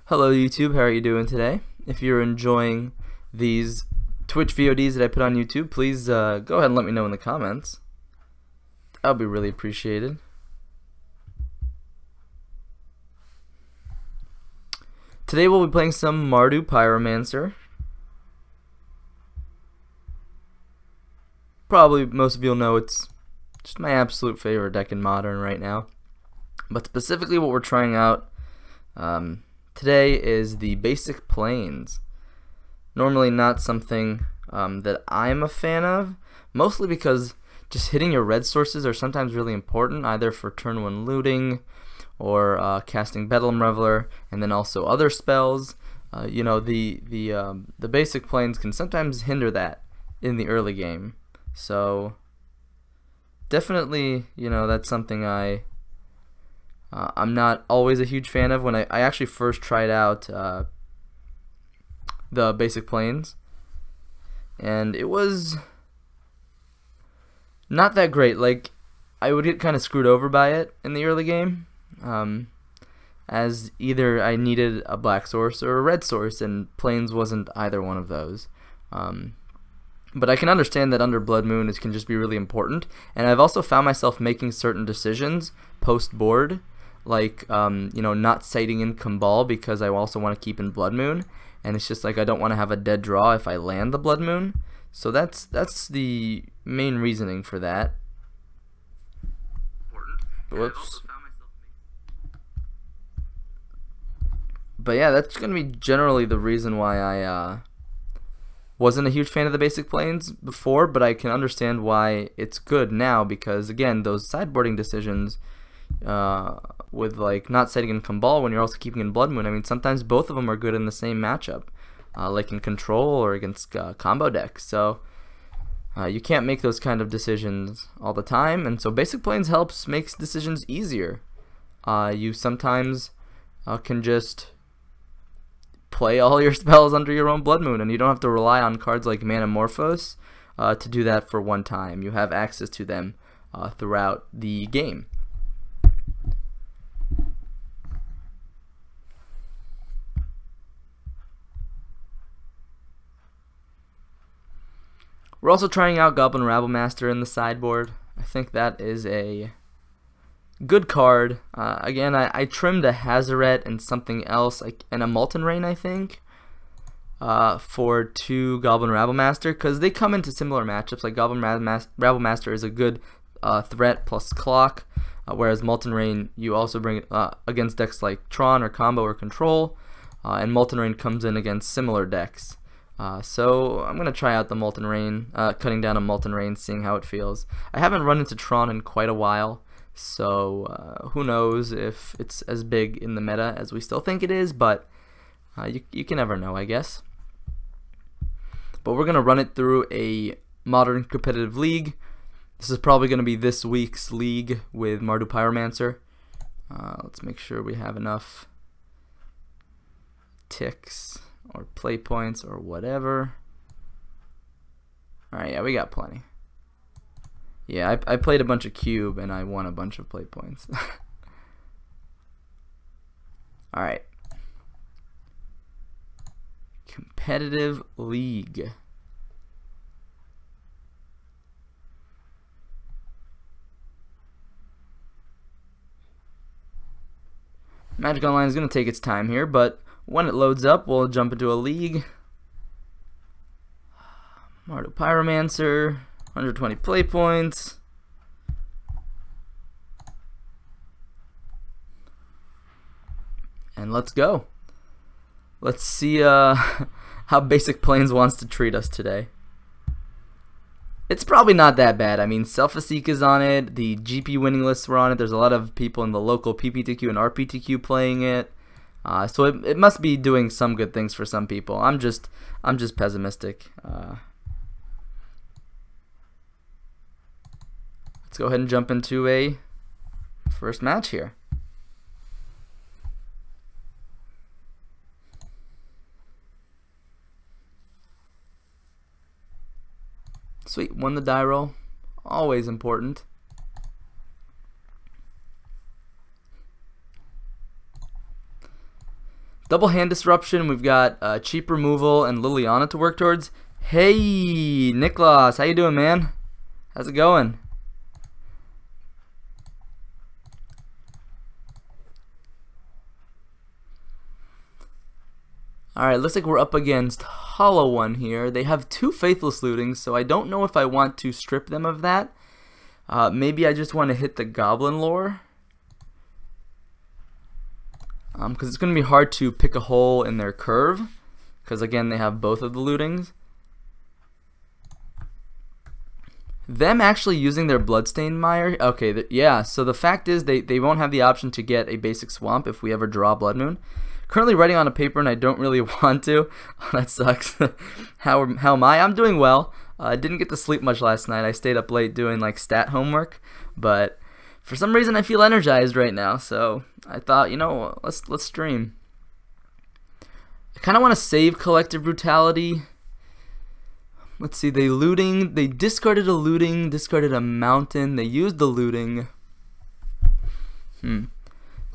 Hello YouTube, how are you doing today? If you're enjoying these Twitch VODs that I put on YouTube, please go ahead and let me know in the comments. That would be really appreciated. Today we'll be playing some Mardu Pyromancer. Probably most of you'll know it's just my absolute favorite deck in Modern right now. But specifically what we're trying out today is the basic planes. Normally not something that I'm a fan of, mostly because just hitting your red sources are sometimes really important, either for turn 1 looting or casting Bedlam Reveler, and then also other spells. You know, the basic planes can sometimes hinder that in the early game. So definitely, you know, that's something I'm not always a huge fan of. When I actually first tried out the basic planes, and it was not that great. Like, I would get kind of screwed over by it in the early game, as either I needed a black source or a red source, and planes wasn't either one of those. But I can understand that under Blood Moon it can just be really important, and I've also found myself making certain decisions post-board, like you know, not sighting in Cabal because I also want to keep in Blood Moon, and it's just like I don't want to have a dead draw if I land the Blood Moon. So that's the main reasoning for that. Whoops. But yeah, that's gonna be generally the reason why I wasn't a huge fan of the basic planes before, but I can understand why it's good now, because again, those sideboarding decisions with like not setting in Cabal when you're also keeping in Blood Moon, I mean, sometimes both of them are good in the same matchup, like in Control or against combo decks. So you can't make those kind of decisions all the time, and so basic planes makes decisions easier. You sometimes can just play all your spells under your own Blood Moon, and you don't have to rely on cards like Manamorphose to do that for one time. You have access to them throughout the game. We're also trying out Goblin Rabblemaster in the sideboard. I think that is a good card. Again, I trimmed a Hazaret and something else, and a Molten Rain, I think, for 2 Goblin Rabblemaster, because they come into similar matchups. Like Goblin Rabblemaster is a good threat plus clock, whereas Molten Rain you also bring against decks like Tron or Combo or Control, and Molten Rain comes in against similar decks. So I'm going to try out the Molten Rain, cutting down a Molten Rain, seeing how it feels. I haven't run into Tron in quite a while, so who knows if it's as big in the meta as we still think it is, but you can never know, I guess. But we're going to run it through a Modern competitive league. This is probably going to be this week's league with Mardu Pyromancer. Let's make sure we have enough ticks or play points or whatever. Alright, yeah, we got plenty. Yeah, I played a bunch of cube and I won a bunch of play points. Alright. Competitive league. Magic Online is going to take its time here, but when it loads up, we'll jump into a league. Mardu Pyromancer, 120 play points. And let's go. Let's see how Basic Planes wants to treat us today. It's probably not that bad. I mean, Self-Seek is on it. The GP winning lists were on it. There's a lot of people in the local PPTQ and RPTQ playing it. So it must be doing some good things for some people. I'm just pessimistic. Let's go ahead and jump into a first match here. Sweet, won the die roll. Always important. Double hand disruption. We've got cheap removal and Liliana to work towards. Hey, Niklas, how you doing, man? How's it going? Alright, looks like we're up against Hollow One here. They have 2 Faithless Lootings, so I don't know if I want to strip them of that. Maybe I just want to hit the Goblin Lore. Because it's going to be hard to pick a hole in their curve. Because again, they have both of the lootings. Them actually using their Bloodstained Mire. Okay, yeah, so the fact is they won't have the option to get a basic swamp if we ever draw Blood Moon. Currently writing on a paper and I don't really want to. Oh, that sucks. How am I? I'm doing well. I didn't get to sleep much last night. I stayed up late doing like stat homework, but for some reason I feel energized right now. So I thought, you know, let's stream. I kind of want to save Collective Brutality. Let's see. They discarded a looting, discarded a mountain. They used the looting.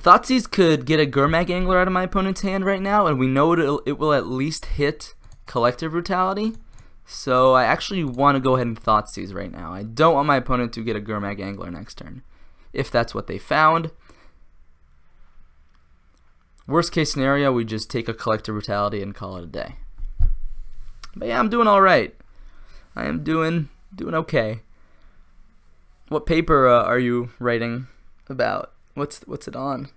Thoughtseize could get a Gurmag Angler out of my opponent's hand right now, and we know it will at least hit Collective Brutality. So I actually want to go ahead and Thoughtseize right now. I don't want my opponent to get a Gurmag Angler next turn, if that's what they found. Worst case scenario, we just take a Collective Brutality and call it a day. But yeah, I'm doing alright. I am doing okay. What paper are you writing about? What's it on?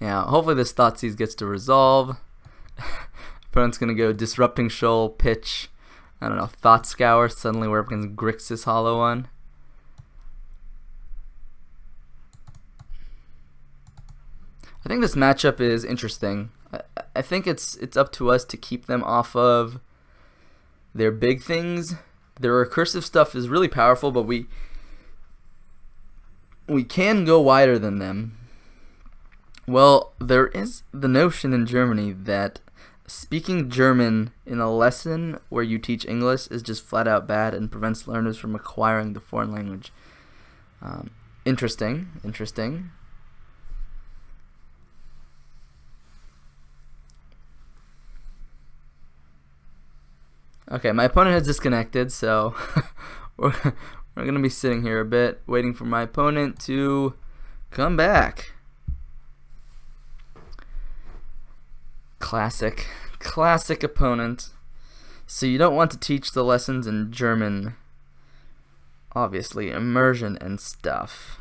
Yeah, hopefully this Thoughtseize gets to resolve. Opponent's gonna go Disrupting Shoal, pitch, I don't know, Thought Scour, suddenly we're up against Grixis Hollow One. I think this matchup is interesting. I think it's up to us to keep them off of their big things. Their recursive stuff is really powerful, but we can go wider than them. Well, there is the notion in Germany that speaking German in a lesson where you teach English is just flat out bad and prevents learners from acquiring the foreign language. Interesting. Okay, my opponent has disconnected, so we're going to be sitting here a bit, waiting for my opponent to come back. Classic opponent. So you don't want to teach the lessons in German. Obviously, immersion and stuff.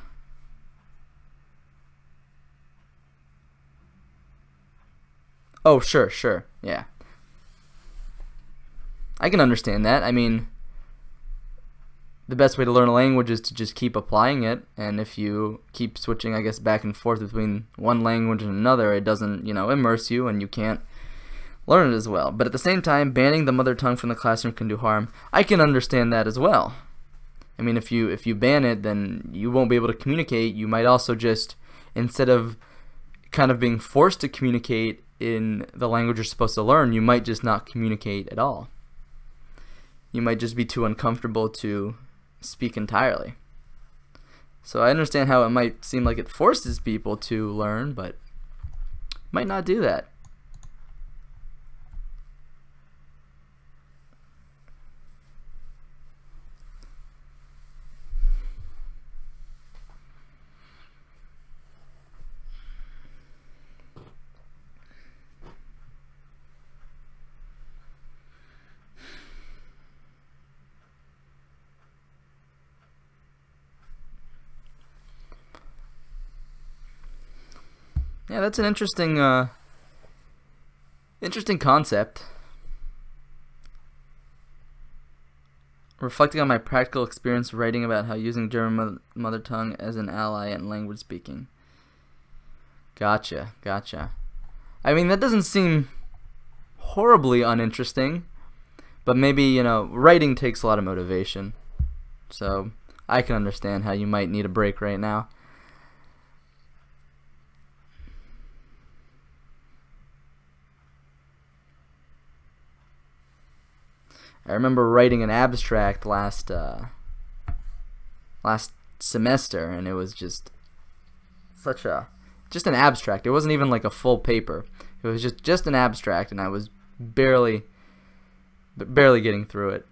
Oh, sure, yeah. I can understand that. I mean, the best way to learn a language is to just keep applying it, and if you keep switching, I guess, back and forth between one language and another, it doesn't, you know, immerse you, and you can't learn it as well. But at the same time, banning the mother tongue from the classroom can do harm. I can understand that as well. I mean, if you ban it, then you won't be able to communicate. You might also just, instead of kind of being forced to communicate in the language you're supposed to learn, you might just not communicate at all. You might just be too uncomfortable to speak entirely. So I understand how it might seem like it forces people to learn, but might not do that. Yeah, that's an interesting concept. Reflecting on my practical experience writing about how using German mother tongue as an ally in language speaking. Gotcha. I mean, that doesn't seem horribly uninteresting, but maybe, you know, writing takes a lot of motivation. So I can understand how you might need a break right now. I remember writing an abstract last semester, and it was just an abstract. It wasn't even like a full paper. It was just an abstract, and I was barely getting through it.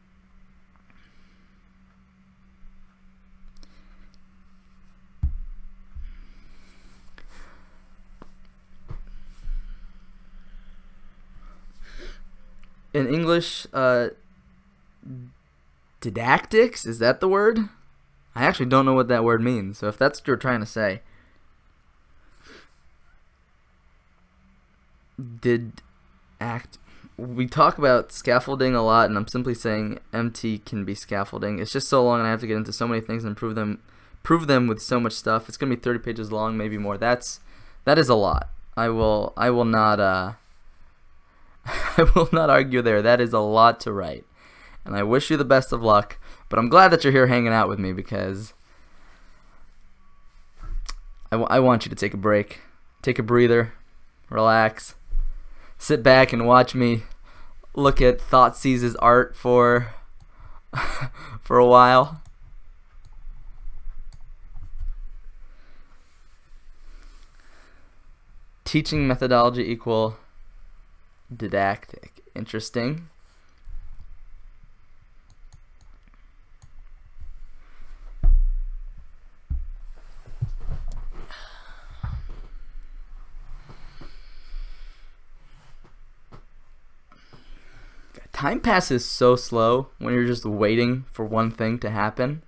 In English, didactics, is that the word? I actually don't know what that word means, so if that's what you're trying to say. We talk about scaffolding a lot, and I'm simply saying MT can be scaffolding. It's just so long, and I have to get into so many things and prove them with so much stuff. It's gonna be 30 pages long, maybe more. That is a lot. I will not I will not argue there. That is a lot to write. And I wish you the best of luck, but I'm glad that you're here hanging out with me, because I want you to take a break, take a breather, relax, sit back and watch me look at Thoughtseiz's art for a while. Teaching methodology equal didactic. Interesting. Time passes so slow when you're just waiting for one thing to happen.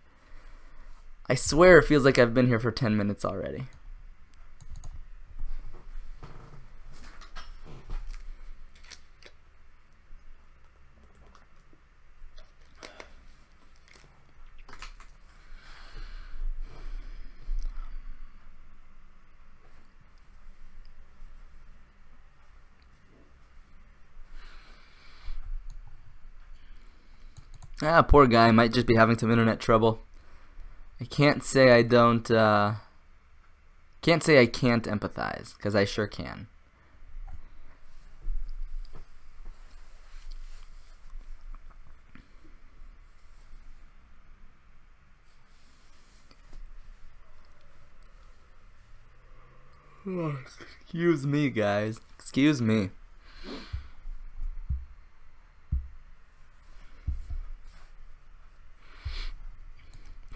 I swear it feels like I've been here for 10 minutes already. Ah, poor guy, might just be having some internet trouble. I can't say I don't, can't say I can't empathize, because I sure can. Oh, excuse me, guys. Excuse me.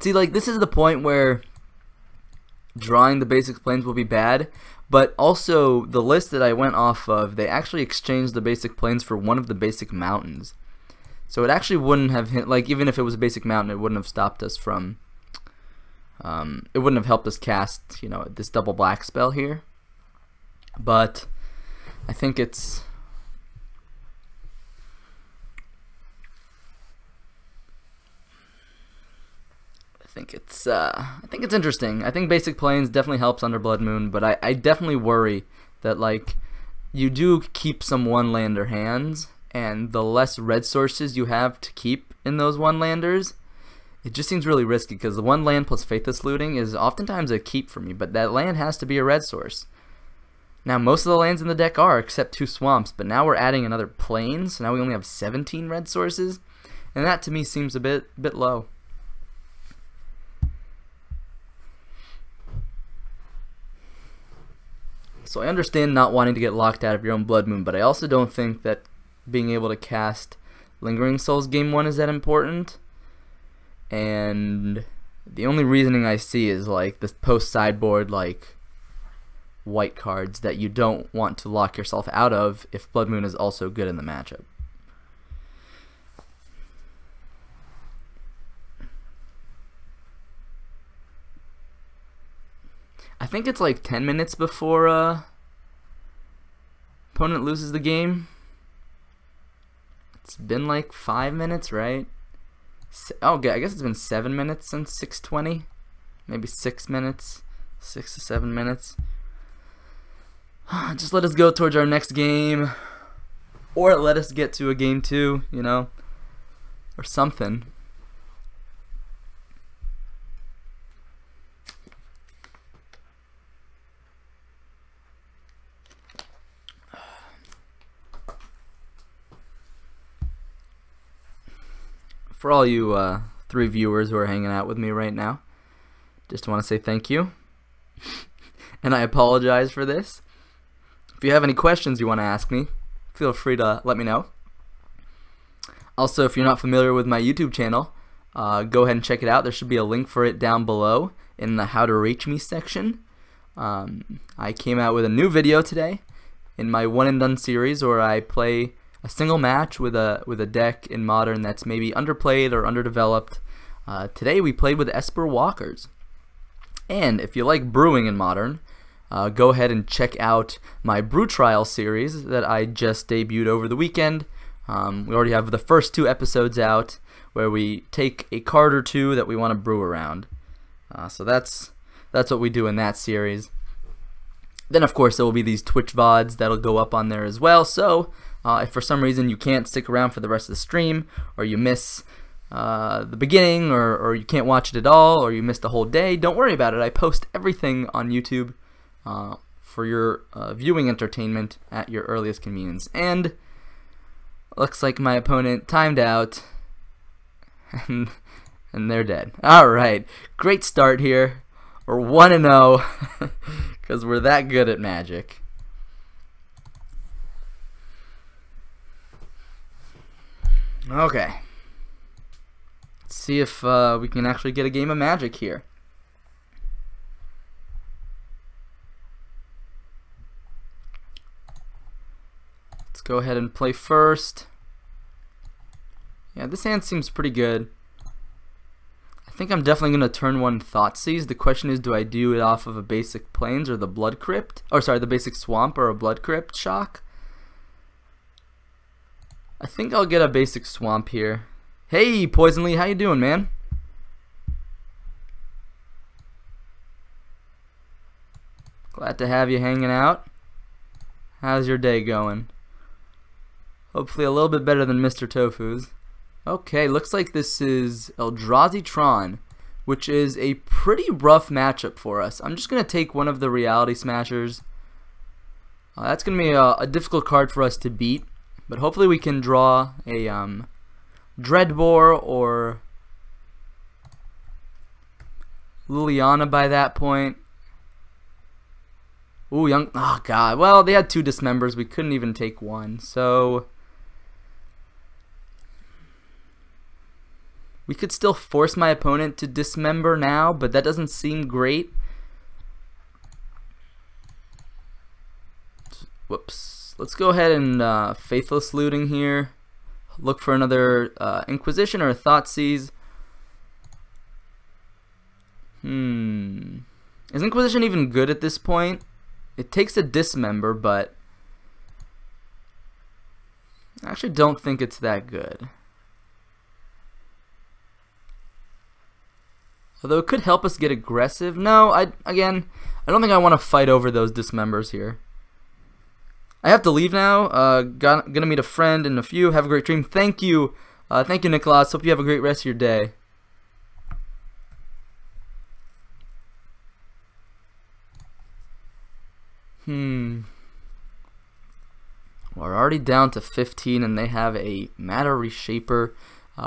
See, like, this is the point where drawing the basic planes will be bad, but also the list that I went off of, they actually exchanged the basic planes for one of the basic mountains. So it actually wouldn't have hit, like, even if it was a basic mountain, it wouldn't have stopped us from, it wouldn't have helped us cast, you know, this double black spell here. But I think it's... I think it's interesting. I think basic planes definitely helps under Blood Moon, but I definitely worry that, like, you do keep some one-lander hands, and the less red sources you have to keep in those one-landers, it just seems really risky, because the one land plus Faithless Looting is oftentimes a keep for me, but that land has to be a red source. Now, most of the lands in the deck are, except 2 swamps, but now we're adding another plane, so now we only have 17 red sources, and that to me seems a bit low. So I understand not wanting to get locked out of your own Blood Moon, but I also don't think that being able to cast Lingering Souls game 1 is that important. And the only reasoning I see is, like, this post-sideboard, like, white cards that you don't want to lock yourself out of if Blood Moon is also good in the matchup. I think it's like 10 minutes before opponent loses the game. It's been like 5 minutes, right? Oh, I guess it's been 7 minutes since 6:20. Maybe 6 minutes. 6 to 7 minutes. Just let us go towards our next game. or let us get to a game 2, you know, or something. For all you 3 viewers who are hanging out with me right now, just want to say thank you. And I apologize for this. If you have any questions you want to ask me, feel free to let me know. Also, if you're not familiar with my YouTube channel, go ahead and check it out. There should be a link for it down below in the How to Reach Me section. I came out with a new video today in my One and Done series where I play a single match with a deck in Modern that's maybe underplayed or underdeveloped. Today we played with Esper Walkers. And if you like brewing in Modern, go ahead and check out my Brew Trial series that I just debuted over the weekend. We already have the first 2 episodes out where we take a card or 2 that we want to brew around. So that's what we do in that series. Then of course there will be these Twitch VODs that'll go up on there as well. So if for some reason you can't stick around for the rest of the stream, or you miss the beginning, or you can't watch it at all, or you missed the whole day, don't worry about it. I post everything on YouTube for your viewing entertainment at your earliest convenience. And looks like my opponent timed out, and they're dead. Alright, great start here. We're 1-0 because we're that good at Magic. Okay. Let's see if we can actually get a game of Magic here. Let's go ahead and play first. Yeah, this hand seems pretty good. I think I'm definitely going to turn 1 Thoughtseize. The question is, do I do it off of a basic Plains or the Blood Crypt? Or sorry, the basic Swamp or a Blood Crypt shock? I think I'll get a basic Swamp here. Hey, Poisonly, how you doing, man? Glad to have you hanging out. How's your day going? Hopefully a little bit better than Mr. Tofu's. Okay, looks like this is Eldrazi-Tron, which is a pretty rough matchup for us. I'm just going to take one of the Reality Smashers. That's going to be a difficult card for us to beat. But hopefully we can draw a Dreadbore or Liliana by that point. Ooh, oh god. Well, they had 2 Dismembers. We couldn't even take 1. So we could still force my opponent to dismember now, but that doesn't seem great. Whoops. Let's go ahead and Faithless Looting here. Look for another Inquisition or a Thoughtseize. Is Inquisition even good at this point? It takes a Dismember, but I actually don't think it's that good. Although it could help us get aggressive. No, again, I don't think I want to fight over those Dismembers here. I have to leave now. Gonna meet a friend in a few. Have a great dream. Thank you. Thank you, Nicholas. Hope you have a great rest of your day. We're already down to 15 and they have a Matter Reshaper.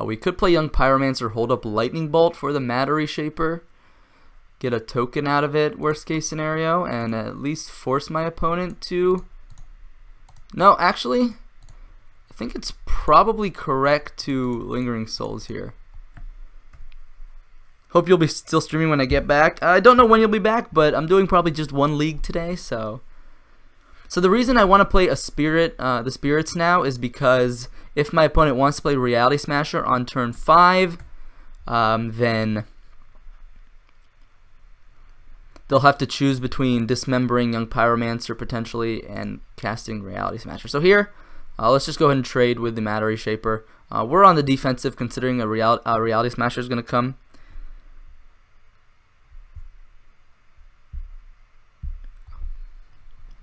We could play Young Pyromancer, hold up Lightning Bolt for the Matter Reshaper. Get a token out of it, worst case scenario, and at least force my opponent to... No, actually, I think it's probably correct to Lingering Souls here. Hope you'll be still streaming when I get back. I don't know when you'll be back, but I'm doing probably just 1 league today, so the reason I want to play a Spirit, the Spirits now, is because if my opponent wants to play Reality Smasher on turn 5, then they'll have to choose between dismembering Young Pyromancer potentially and casting Reality Smasher. So here, let's just go ahead and trade with the Matter Reshaper. We're on the defensive considering a Reality Smasher is going to come.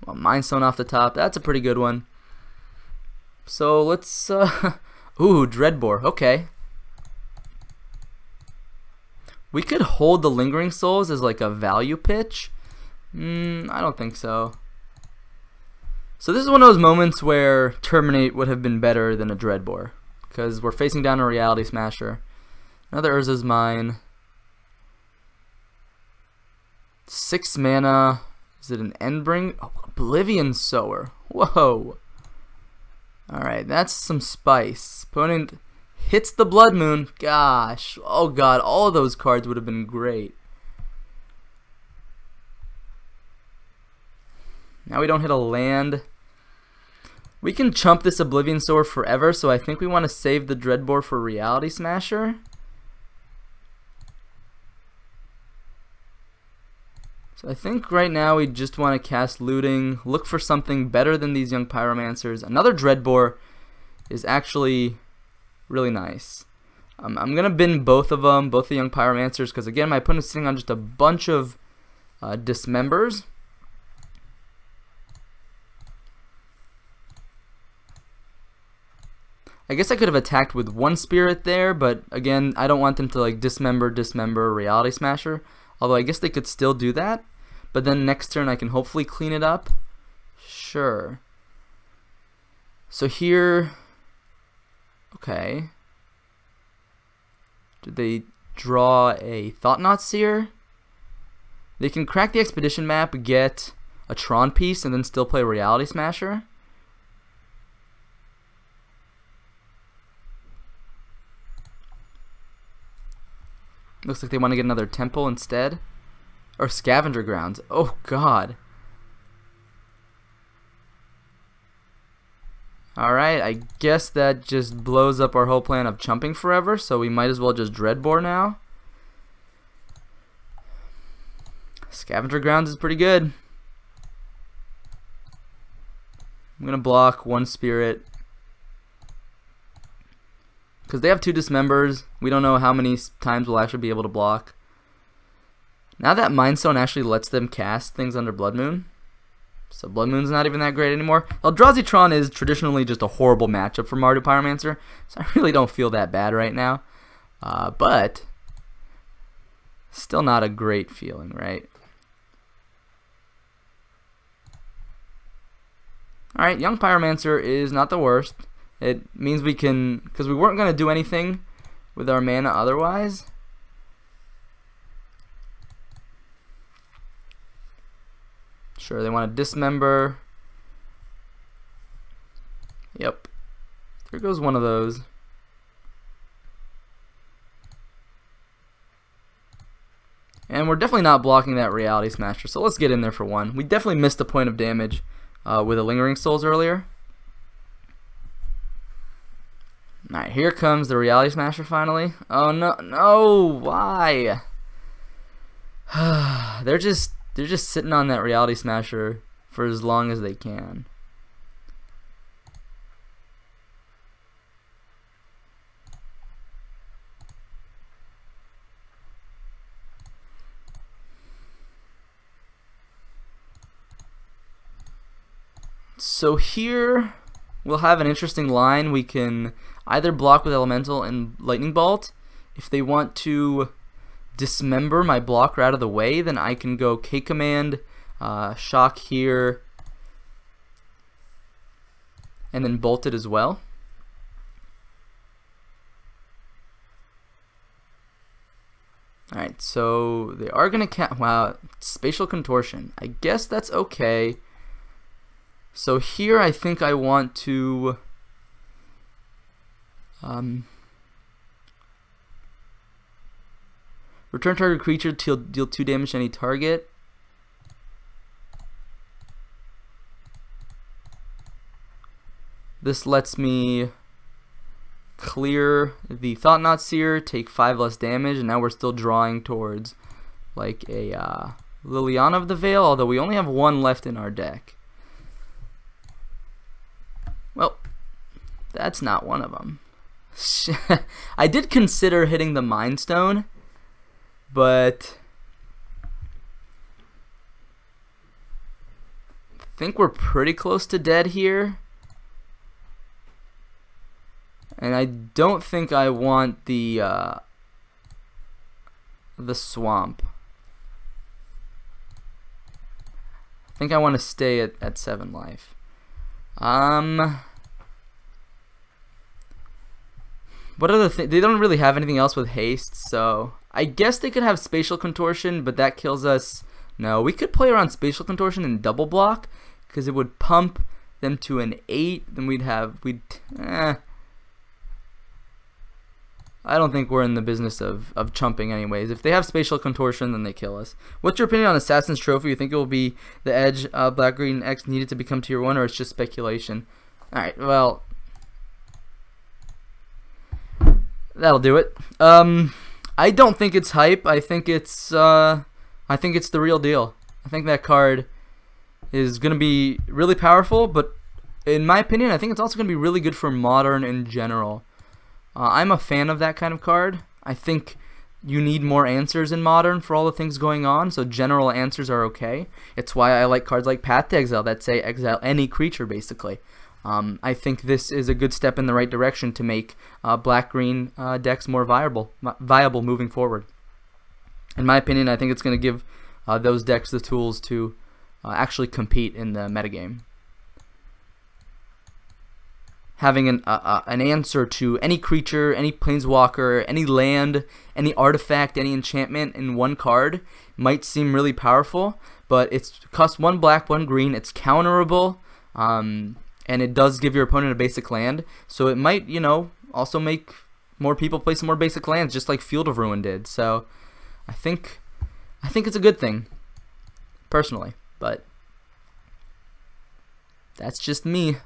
Well, Mind Stone off the top, that's a pretty good one. So let's ooh, Dreadbore. Okay. We could hold the Lingering Souls as like a value pitch. I don't think so. So this is one of those moments where Terminate would have been better than a Dreadbore, because we're facing down a Reality Smasher. Another Urza's Mine. 6 mana. Is it an Endbring? Oh, Oblivion Sower. Whoa. Alright, that's some spice. Opponent hits the Blood Moon. Gosh. Oh god, all of those cards would have been great. Now we don't hit a land. We can chump this Oblivion Sower forever, so I think we want to save the Dreadbore for Reality Smasher. So I think right now we just want to cast Looting, look for something better than these Young Pyromancers. Another Dreadbore is actually really nice. I'm going to bin both of them, both the Young Pyromancers, because again my opponent's sitting on just a bunch of Dismembers. I guess I could have attacked with one Spirit there, but again, I don't want them to like Dismember, Reality Smasher. Although I guess they could still do that. But then next turn I can hopefully clean it up. Sure. So here, okay. Did they draw a Thought-Knot Seer? They can crack the Expedition map, get a Tron piece, and then still play Reality Smasher. Looks like they want to get another Temple instead. Or Scavenger Grounds. Oh god. Alright, I guess that just blows up our whole plan of chumping forever, so we might as well just Dreadbore now. Scavenger Grounds is pretty good. I'm going to block one Spirit. Because they have 2 Dismembers, we don't know how many times we'll actually be able to block. Now that Mind Stone actually lets them cast things under Blood Moon, so Blood Moon's not even that great anymore. Eldrazi-Tron is traditionally just a horrible matchup for Mardu Pyromancer, so I really don't feel that bad right now. But still not a great feeling, right? Alright, Young Pyromancer is not the worst. It means we can, because we weren't going to do anything with our mana otherwise. Sure, they want to Dismember. Yep. There goes one of those. And we're definitely not blocking that Reality Smasher, so let's get in there for one. We definitely missed a point of damage with the Lingering Souls earlier. Alright, here comes the Reality Smasher finally. Oh no, no, why? They're just sitting on that Reality Smasher for as long as they can. So here we'll have an interesting line. We can either block with Elemental and Lightning Bolt. If they want to Dismember my blocker out of the way, then I can go K-Command, Shock here, and then Bolt it as well. Alright, so they are going to wow, Spatial Contortion. I guess that's okay. So here I think I want to return target creature to deal 2 damage to any target. This lets me clear the Thought-Knot Seer, take 5 less damage, and now we're still drawing towards like a Liliana of the Veil, although we only have 1 left in our deck. Well, that's not one of them. I did consider hitting the Mind Stone, but I think we're pretty close to dead here. And I don't think I want the swamp. I think I want to stay at 7 life. What other thing? They don't really have anything else with haste, so I guess they could have spatial contortion, but that kills us. No, we could play around spatial contortion and double block, because it would pump them to an 8. Then I don't think we're in the business of chumping anyways. If they have spatial contortion, then they kill us. What's your opinion on Assassin's Trophy? You think it will be the edge black-green X needed to become tier 1, or it's just speculation? Alright, well, that'll do it. I don't think it's hype. I think it's the real deal. I think that card is going to be really powerful, but in my opinion, I think it's also going to be really good for Modern in general. I'm a fan of that kind of card. I think you need more answers in Modern for all the things going on, so general answers are okay. It's why I like cards like Path to Exile that say exile any creature, basically. I think this is a good step in the right direction to make black-green decks more viable moving forward. In my opinion, I think it's going to give those decks the tools to actually compete in the metagame. Having an answer to any creature, any planeswalker, any land, any artifact, any enchantment in one card might seem really powerful, but it's costs 1 black, 1 green. It's counterable, and it does give your opponent a basic land. So it might, you know, also make more people play some more basic lands, just like Field of Ruin did. So I think it's a good thing, personally, but that's just me.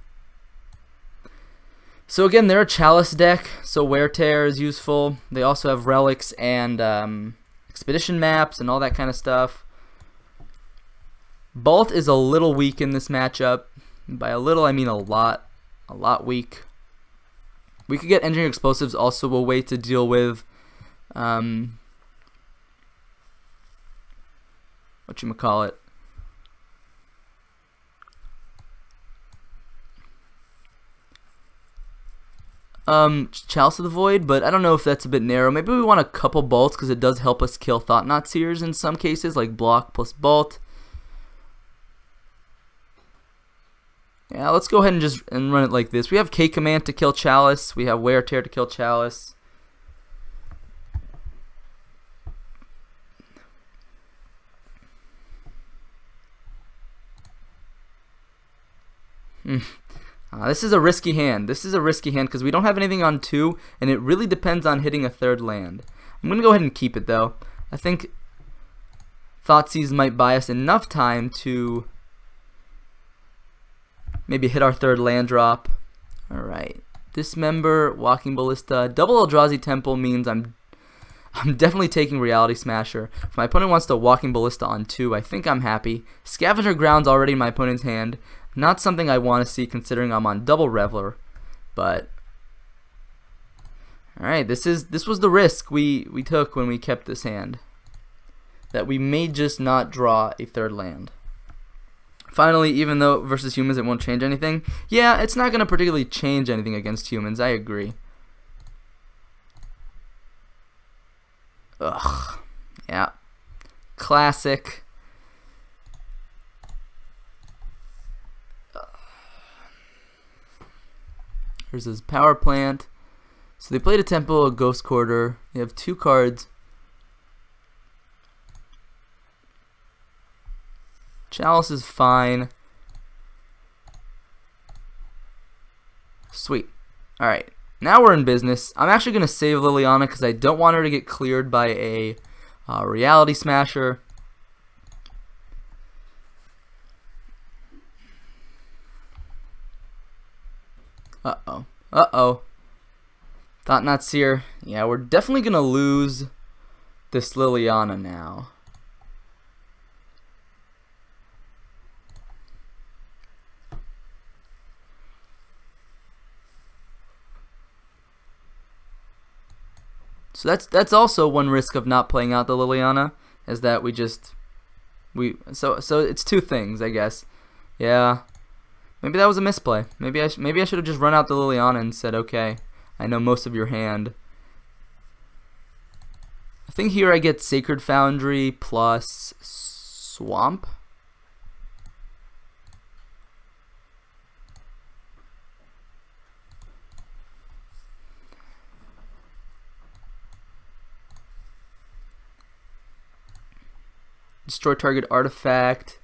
So again, they're a Chalice deck, so Wear Tear is useful. They also have relics and expedition maps and all that kind of stuff. Bolt is a little weak in this matchup. By a little, I mean a lot weak. We could get Engineer Explosives, also a way to deal with whatchamacallit. Chalice of the Void, but I don't know if that's a bit narrow. Maybe we want a couple bolts because it does help us kill Thought-Knot Seers in some cases, like block plus bolt. Yeah, let's go ahead and run it like this. We have K Command to kill Chalice. We have Wear Tear to kill Chalice. This is a risky hand. This is a risky hand because we don't have anything on 2, and it really depends on hitting a 3rd land. I'm going to go ahead and keep it, though. I think Thoughtseize might buy us enough time to maybe hit our 3rd land drop. Alright. Dismember, Walking Ballista. Double Eldrazi Temple means I'm definitely taking Reality Smasher. If my opponent wants to Walking Ballista on 2, I think I'm happy. Scavenger Ground's already in my opponent's hand. Not something I want to see considering I'm on double Reveler, but alright, this was the risk we took when we kept this hand. That we may just not draw a 3rd land. Finally, even though versus humans it won't change anything, yeah, it's not going to particularly change anything against humans, I agree. Ugh, yeah, classic. Here's his power plant. So they played a Temple, a Ghost Quarter. They have 2 cards. Chalice is fine. Sweet. Alright, now we're in business. I'm actually going to save Liliana because I don't want her to get cleared by a Reality Smasher. Uh-oh. Uh-oh. Thought-Knot Seer. Yeah, we're definitely going to lose this Liliana now. So that's also one risk of not playing out the Liliana, is that so it's 2 things, I guess. Yeah. Maybe that was a misplay. Maybe I should have just run out the Liliana and said, okay, I know most of your hand. I think here I get Sacred Foundry plus Swamp. Destroy target artifact.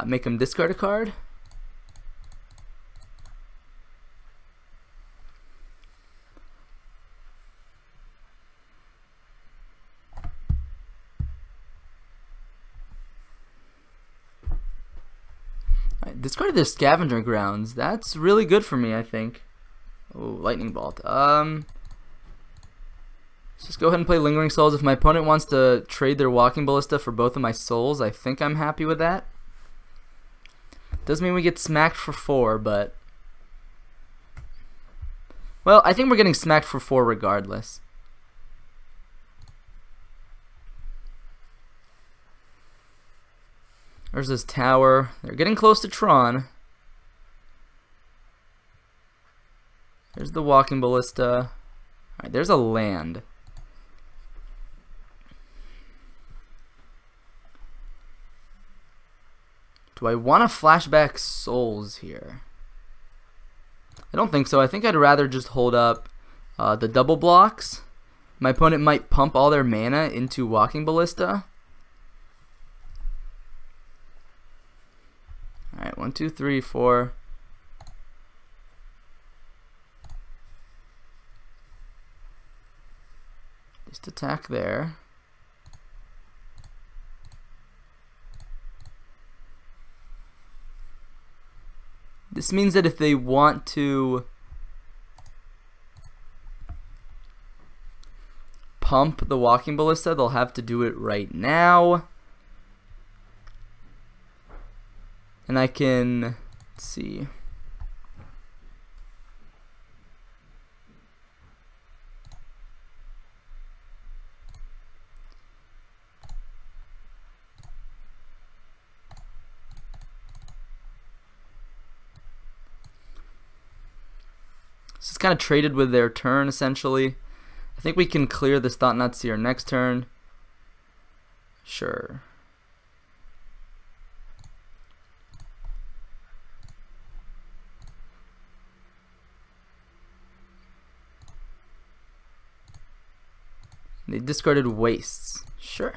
Make him discard a card. Discard their Scavenger Grounds. That's really good for me, I think. Oh, Lightning Bolt. Let's just go ahead and play Lingering Souls. If my opponent wants to trade their Walking Ballista for both of my souls, I think I'm happy with that. Does mean we get smacked for 4, but... well, I think we're getting smacked for 4 regardless. There's this tower. They're getting close to Tron. There's the Walking Ballista. Alright, there's a land. Do I want to flashback souls here? I don't think so. I think I'd rather just hold up the double blocks. My opponent might pump all their mana into Walking Ballista. Alright, 1, 2, 3, 4. Just attack there. This means that if they want to pump the Walking Ballista, they'll have to do it right now. And I can, let's see. This is kind of traded with their turn, essentially. I think we can clear this Thought-Knot Seer next turn. Sure. They discarded Wastes. Sure.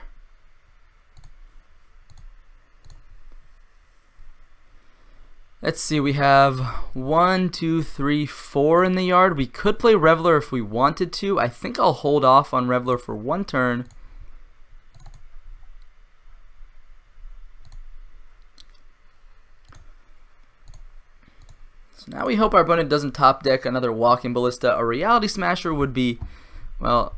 Let's see, we have 1, 2, 3, 4 in the yard. We could play Reveler if we wanted to. I think I'll hold off on Reveler for 1 turn. So now we hope our opponent doesn't top deck another Walking Ballista. A Reality Smasher would be, well,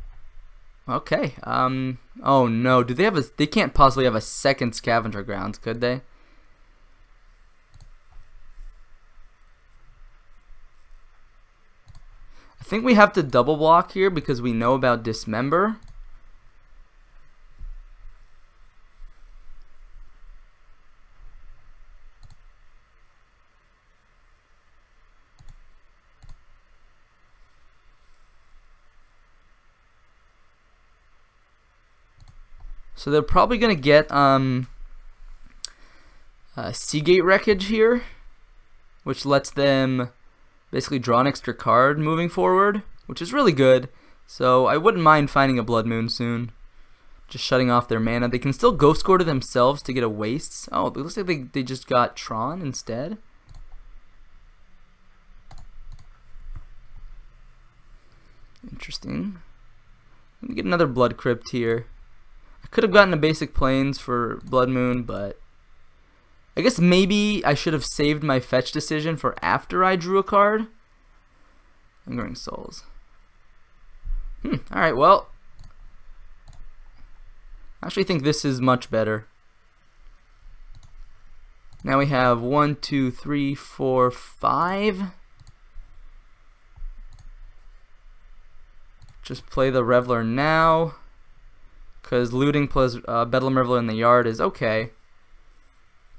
okay. Oh no, do they have a, they can't possibly have a second Scavenger Grounds, could they? I think we have to double block here because we know about Dismember. So they're probably going to get Seagate Wreckage here, which lets them basically draw an extra card moving forward, which is really good. So I wouldn't mind finding a Blood Moon soon. Just shutting off their mana. They can still Ghost Score to themselves to get a Wastes. Oh, it looks like they just got Tron instead. Interesting. Let me get another Blood Crypt here. I could have gotten a basic Plains for Blood Moon, but I guess maybe I should have saved my fetch decision for after I drew a card. Lingering Souls. Alright, well, I actually think this is much better. Now we have 1, 2, 3, 4, 5. Just play the Reveler now, because looting plus Bedlam Reveler in the yard is okay.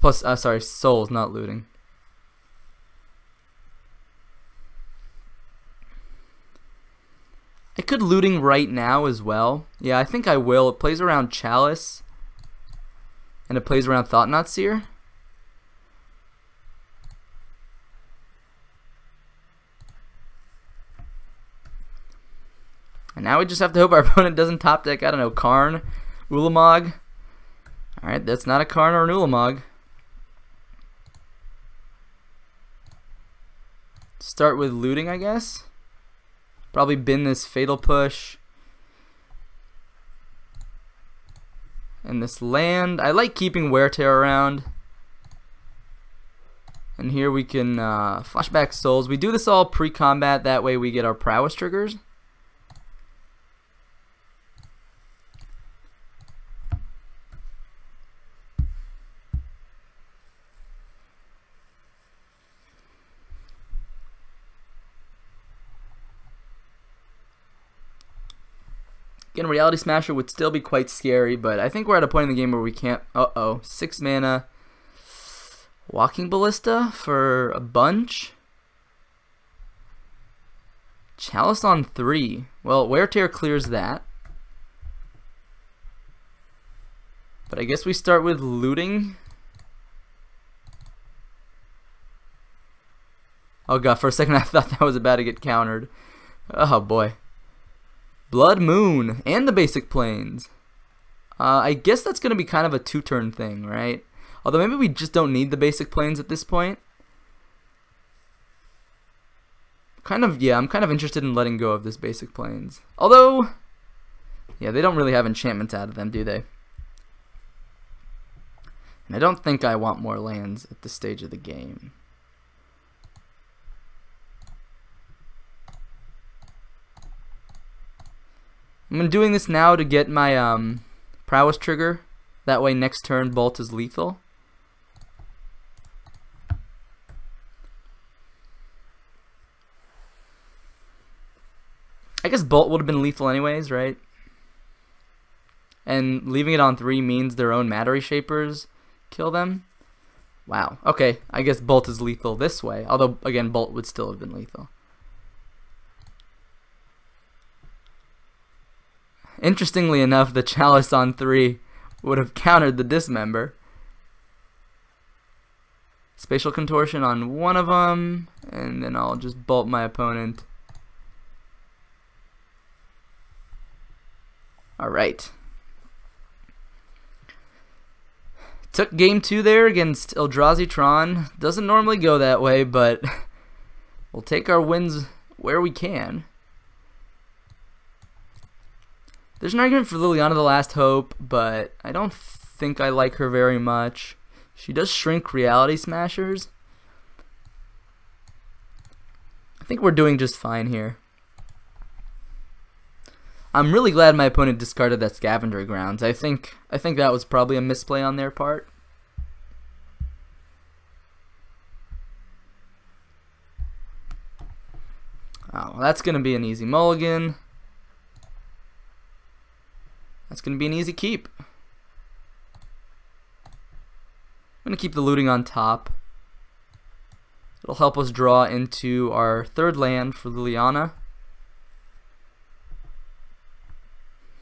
Plus, sorry, souls, not looting. I could looting right now as well. Yeah, I think I will. It plays around Chalice. And it plays around Thought-Knot Seer. And now we just have to hope our opponent doesn't top deck, I don't know, Karn, Ulamog. Alright, that's not a Karn or an Ulamog. Start with looting, I guess. Probably bin this Fatal Push. And this land. I like keeping Wear Tear around. And here we can flashback Souls. We do this all pre-combat, that way we get our prowess triggers. Again, Reality Smasher would still be quite scary, but I think we're at a point in the game where we can't... Uh-oh. 6 mana. Walking Ballista for a bunch. Chalice on 3. Well, Wear Tear clears that. But I guess we start with looting. Oh god, for a second I thought that was about to get countered. Oh boy. Blood Moon and the basic planes. I guess that's going to be kind of a 2-turn thing, right? Although maybe we just don't need the basic planes at this point. Yeah, I'm kind of interested in letting go of this basic planes. Although, yeah, they don't really have enchantments out of them, do they? And I don't think I want more lands at this stage of the game. I'm doing this now to get my prowess trigger. That way next turn Bolt is lethal. I guess Bolt would have been lethal anyways, right? And leaving it on 3 means their own Matter Shapers kill them. Wow. Okay, I guess Bolt is lethal this way. Although, again, Bolt would still have been lethal. Interestingly enough, the Chalice on 3 would have countered the Dismember. Spatial Contortion on one of them, and then I'll just bolt my opponent. Alright. Took game 2 there against Eldrazi-Tron. Doesn't normally go that way, but we'll take our wins where we can. There's an argument for Liliana the Last Hope, but I don't think I like her very much. She does shrink Reality Smashers. I think we're doing just fine here. I'm really glad my opponent discarded that Scavenger Grounds. I think that was probably a misplay on their part. Oh, well, that's going to be an easy mulligan. That's going to be an easy keep. I'm going to keep the looting on top. It'll help us draw into our 3rd land for Liliana.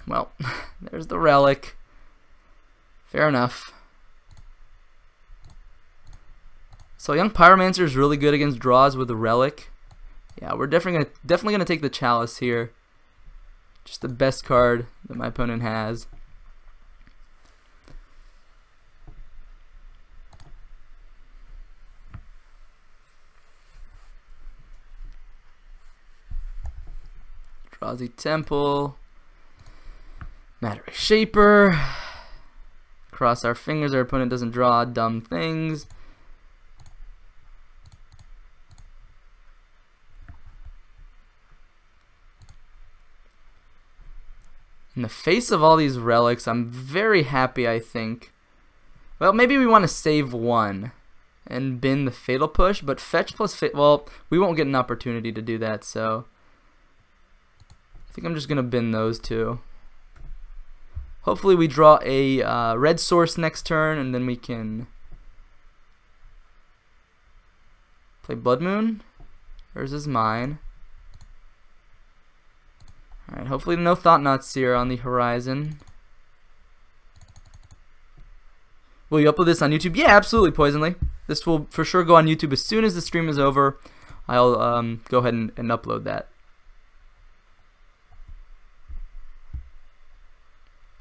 Well, there's the relic. Fair enough. So Young Pyromancer is really good against draws with the relic. Yeah, we're definitely gonna take the Chalice here. Just the best card that my opponent has. Eldrazi Temple. Matter Shaper. Cross our fingers our opponent doesn't draw dumb things. In the face of all these relics, I'm very happy, I think. Well, maybe we want to save one and bin the Fatal Push, but fetch plus well, we won't get an opportunity to do that, so I think I'm just going to bin those two. Hopefully we draw a red source next turn, and then we can play Blood Moon. Hers is mine. Alright, hopefully no Thought-Knot Seer on the horizon. Will you upload this on YouTube? Yeah, absolutely, Poisonly. This will for sure go on YouTube as soon as the stream is over. I'll go ahead and upload that.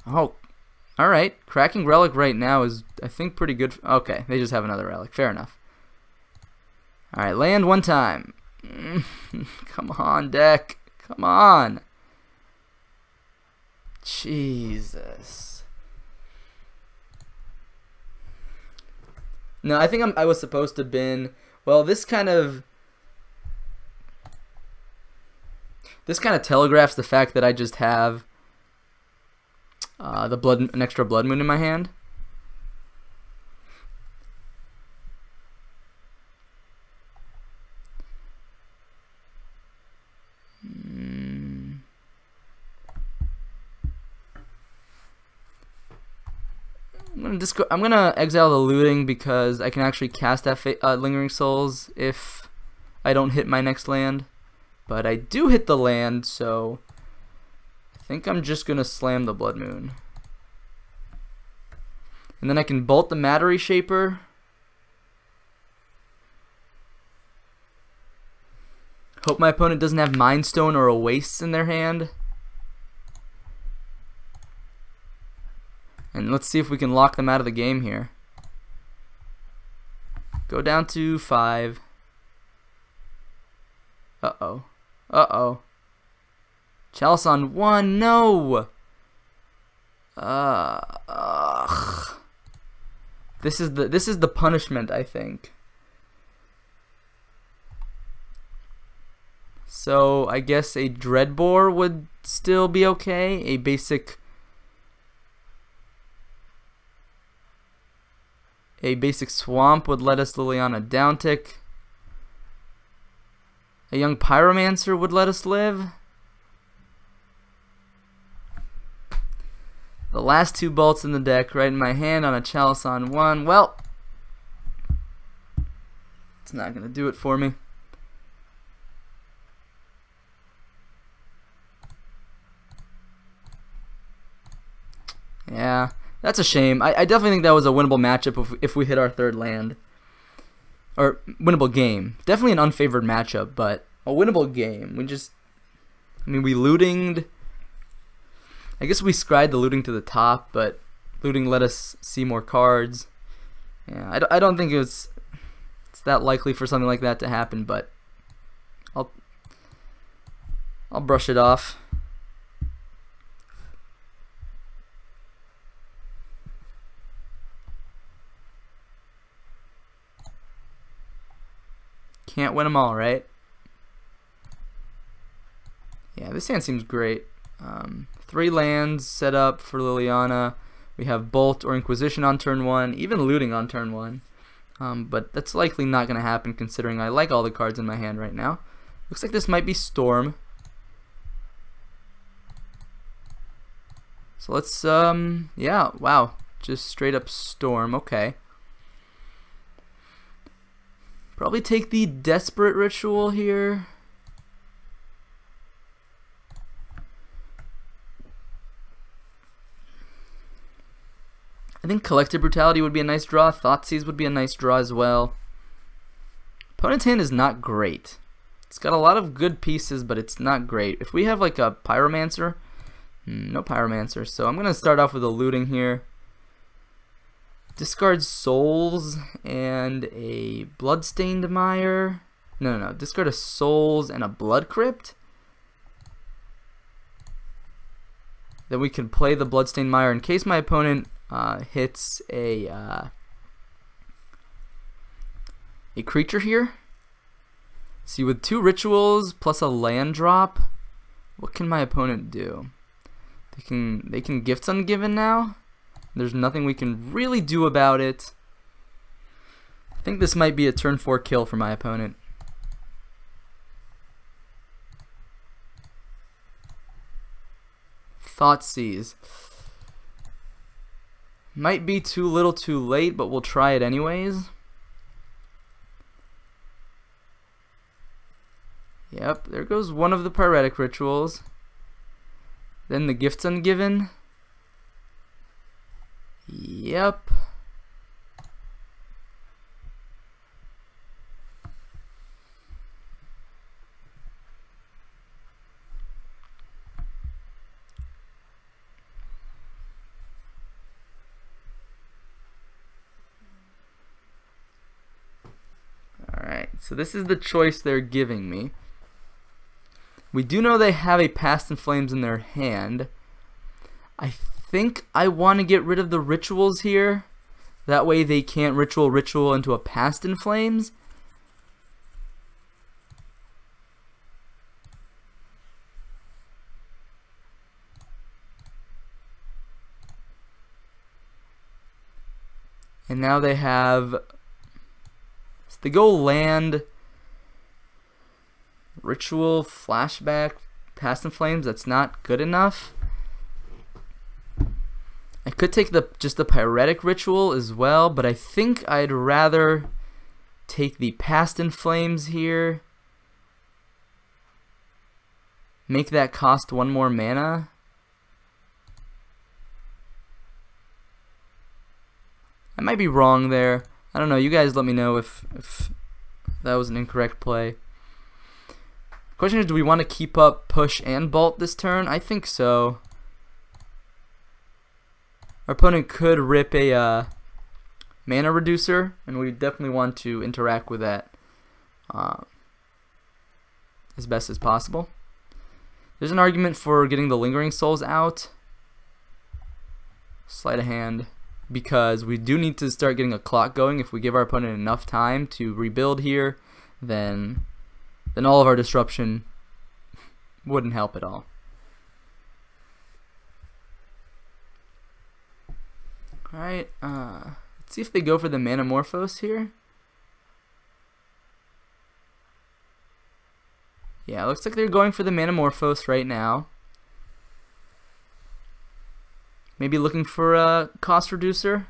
Oh, alright. Cracking Relic right now is, I think, pretty good. Okay, they just have another Relic. Fair enough. Alright, land one time. Come on, deck. Come on. Jesus. No, I think I was supposed to bin. Well, this kind of telegraphs the fact that I just have an extra Blood Moon in my hand. I'm gonna exile the looting because I can actually cast that Lingering Souls if I don't hit my next land. But I do hit the land, so I think I'm just gonna slam the Blood Moon. And then I can bolt the Matter Reshaper. Hope my opponent doesn't have Mind Stone or a Waste in their hand. And let's see if we can lock them out of the game here. Go down to 5. Uh-oh. Uh-oh. Chalice on 1. No! This is the punishment, I think. So I guess a Dreadbore would still be okay. A basic Swamp would let us Liliana downtick. A young Pyromancer would let us live. The last 2 bolts in the deck right in my hand on a Chalice on 1. Well, it's not going to do it for me. Yeah, that's a shame. I definitely think that was a winnable matchup if we hit our 3rd land. Or winnable game. Definitely an unfavored matchup, but a winnable game. We lootinged. I guess we scried the looting to the top, but looting let us see more cards. Yeah, I don't think it's that likely for something like that to happen, but I'll brush it off. Can't win them all, right? Yeah, this hand seems great. 3 lands set up for Liliana. We have Bolt or Inquisition on turn 1, even looting on turn 1. But that's likely not going to happen considering I like all the cards in my hand right now. Looks like this might be Storm. So let's, yeah, wow. Just straight up Storm, okay. Probably take the Desperate Ritual here. I think Collective Brutality would be a nice draw. Thoughtseize would be a nice draw as well. Opponent's hand is not great. It's got a lot of good pieces, but it's not great. If we have like a Pyromancer, no Pyromancer. So I'm going to start off with a looting here. Discard Souls and a Bloodstained Mire. No. Discard a Souls and a Blood Crypt. Then we can play the Bloodstained Mire in case my opponent hits a creature here. See, with 2 rituals plus a land drop, what can my opponent do? They can Gifts Ungiven now. There's nothing we can really do about it. I think this might be a turn 4 kill for my opponent. Thoughtseize. Might be too little too late, but we'll try it anyways. Yep, there goes one of the Pyretic Rituals. Then the Gifts Ungiven. Yep. Alright, so this is the choice they're giving me. We do know they have a Past in Flames in their hand. I think I want to get rid of the rituals here. That way they can't ritual into a Past in Flames. And now they have... So they go land... Ritual, Flashback, Past in Flames. That's not good enough. I could take just the Pyretic Ritual as well, but I think I'd rather take the Past in Flames here. Make that cost 1 more mana. I might be wrong there. I don't know. You guys let me know if that was an incorrect play. Question is, do we want to keep up Push and Bolt this turn? I think so. Our opponent could rip a mana reducer, and we definitely want to interact with that as best as possible. There's an argument for getting the Lingering Souls out. Sleight of hand, because we do need to start getting a clock going. If we give our opponent enough time to rebuild here, then all of our disruption wouldn't help at all. Alright, let's see if they go for the Manamorphose here. Yeah, looks like they're going for the Manamorphose right now. Maybe looking for a cost reducer.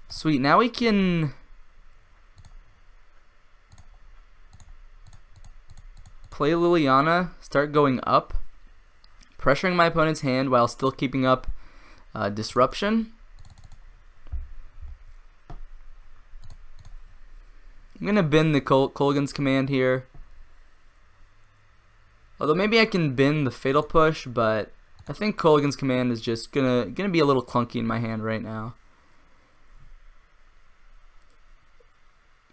Sweet, now we can play Liliana, start going up, pressuring my opponent's hand while still keeping up disruption. I'm going to bin the Kolaghan's Command here. Although maybe I can bin the Fatal Push, but I think Kolaghan's Command is just gonna be a little clunky in my hand right now.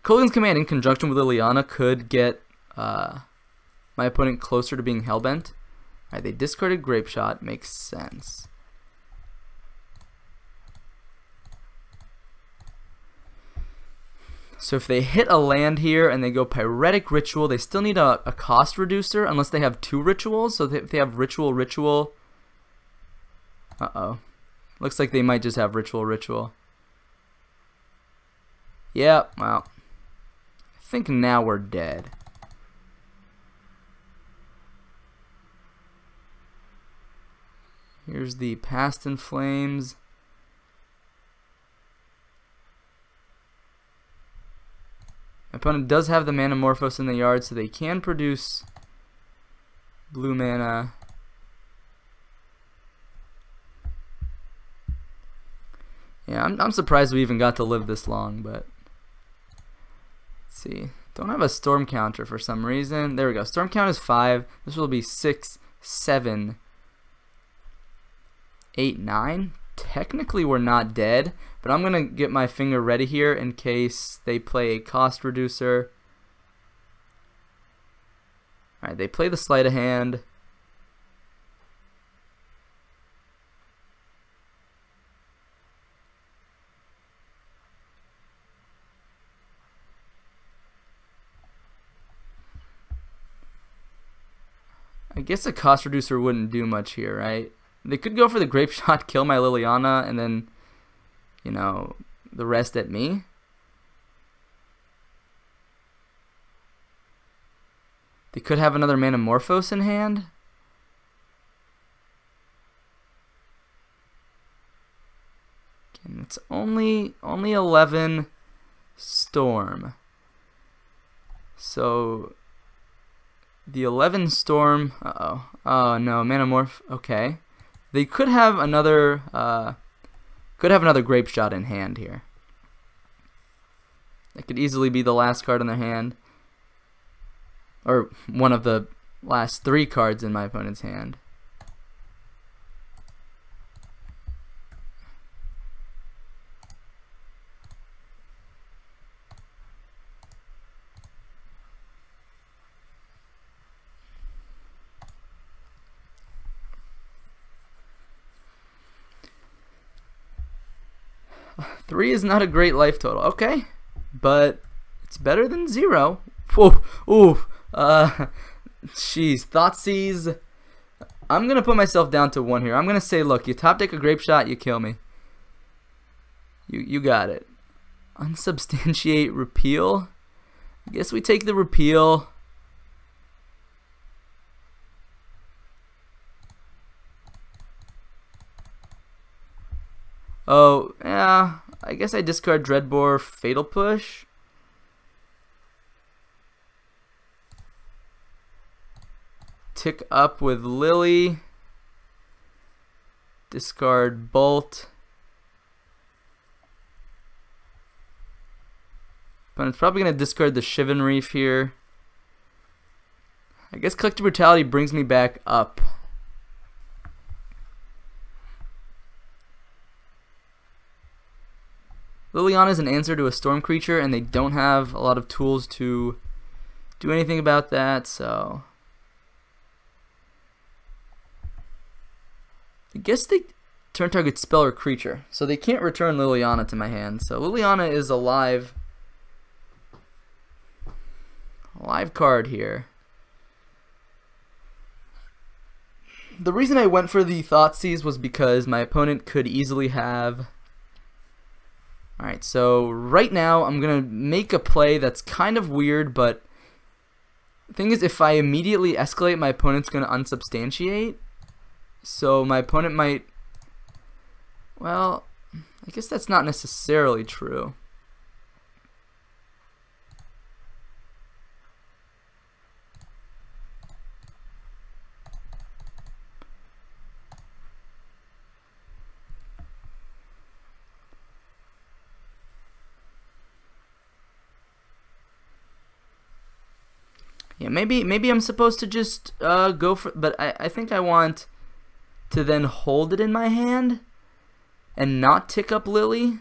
Kolaghan's Command in conjunction with Liliana could get my opponent closer to being Hellbent. Alright, they discarded Grape Shot, makes sense. So if they hit a land here and they go Pyretic Ritual, they still need a cost reducer unless they have 2 rituals. So if they have Ritual, uh-oh. Looks like they might just have Ritual. Yeah, well, I think now we're dead. Here's the Past in Flames. My opponent does have the Manamorphose in the yard, so they can produce blue mana. Yeah, I'm surprised we even got to live this long, but let's see. Don't have a Storm counter for some reason. There we go. Storm count is 5. This will be 6, 7, 8, 9. Technically we're not dead, but I'm gonna get my finger ready here in case they play a cost reducer. Alright, they play the Sleight of Hand. I guess a cost reducer wouldn't do much here, right? They could go for the Grape Shot, kill my Liliana, and then, you know, the rest at me. They could have another Manamorphose in hand. And it's only 11 Storm. So The 11 Storm. Uh-oh. Oh no, Manamorph. Okay. They could have another Grape Shot in hand here. That could easily be the last card in their hand. Or one of the last 3 cards in my opponent's hand. Three is not a great life total. Okay. But it's better than 0. Whoa. Ooh. Jeez. Thoughtseize. I'm going to put myself down to 1 here. I'm going to say, look, you top deck a Grape Shot, you kill me. You got it. Unsubstantiate Repeal. I guess we take the Repeal. Oh, yeah. I guess I discard Dreadbore, Fatal Push. Tick up with Lily. Discard Bolt. But it's probably going to discard the Shivan Reef here. I guess Collective Brutality brings me back up. Liliana is an answer to a storm creature, and they don't have a lot of tools to do anything about that, so I guess they turn target spell or creature, so they can't return Liliana to my hand. So Liliana is a live card here. The reason I went for the Thoughtseize was because my opponent could easily have... Alright, so right now I'm going to make a play that's kind of weird, but the thing is, if I immediately escalate, my opponent's going to unsubstantiate. So my opponent might... Well, I guess that's not necessarily true. Yeah, maybe I'm supposed to just go for, but I think I want to then hold it in my hand and not tick up Lily.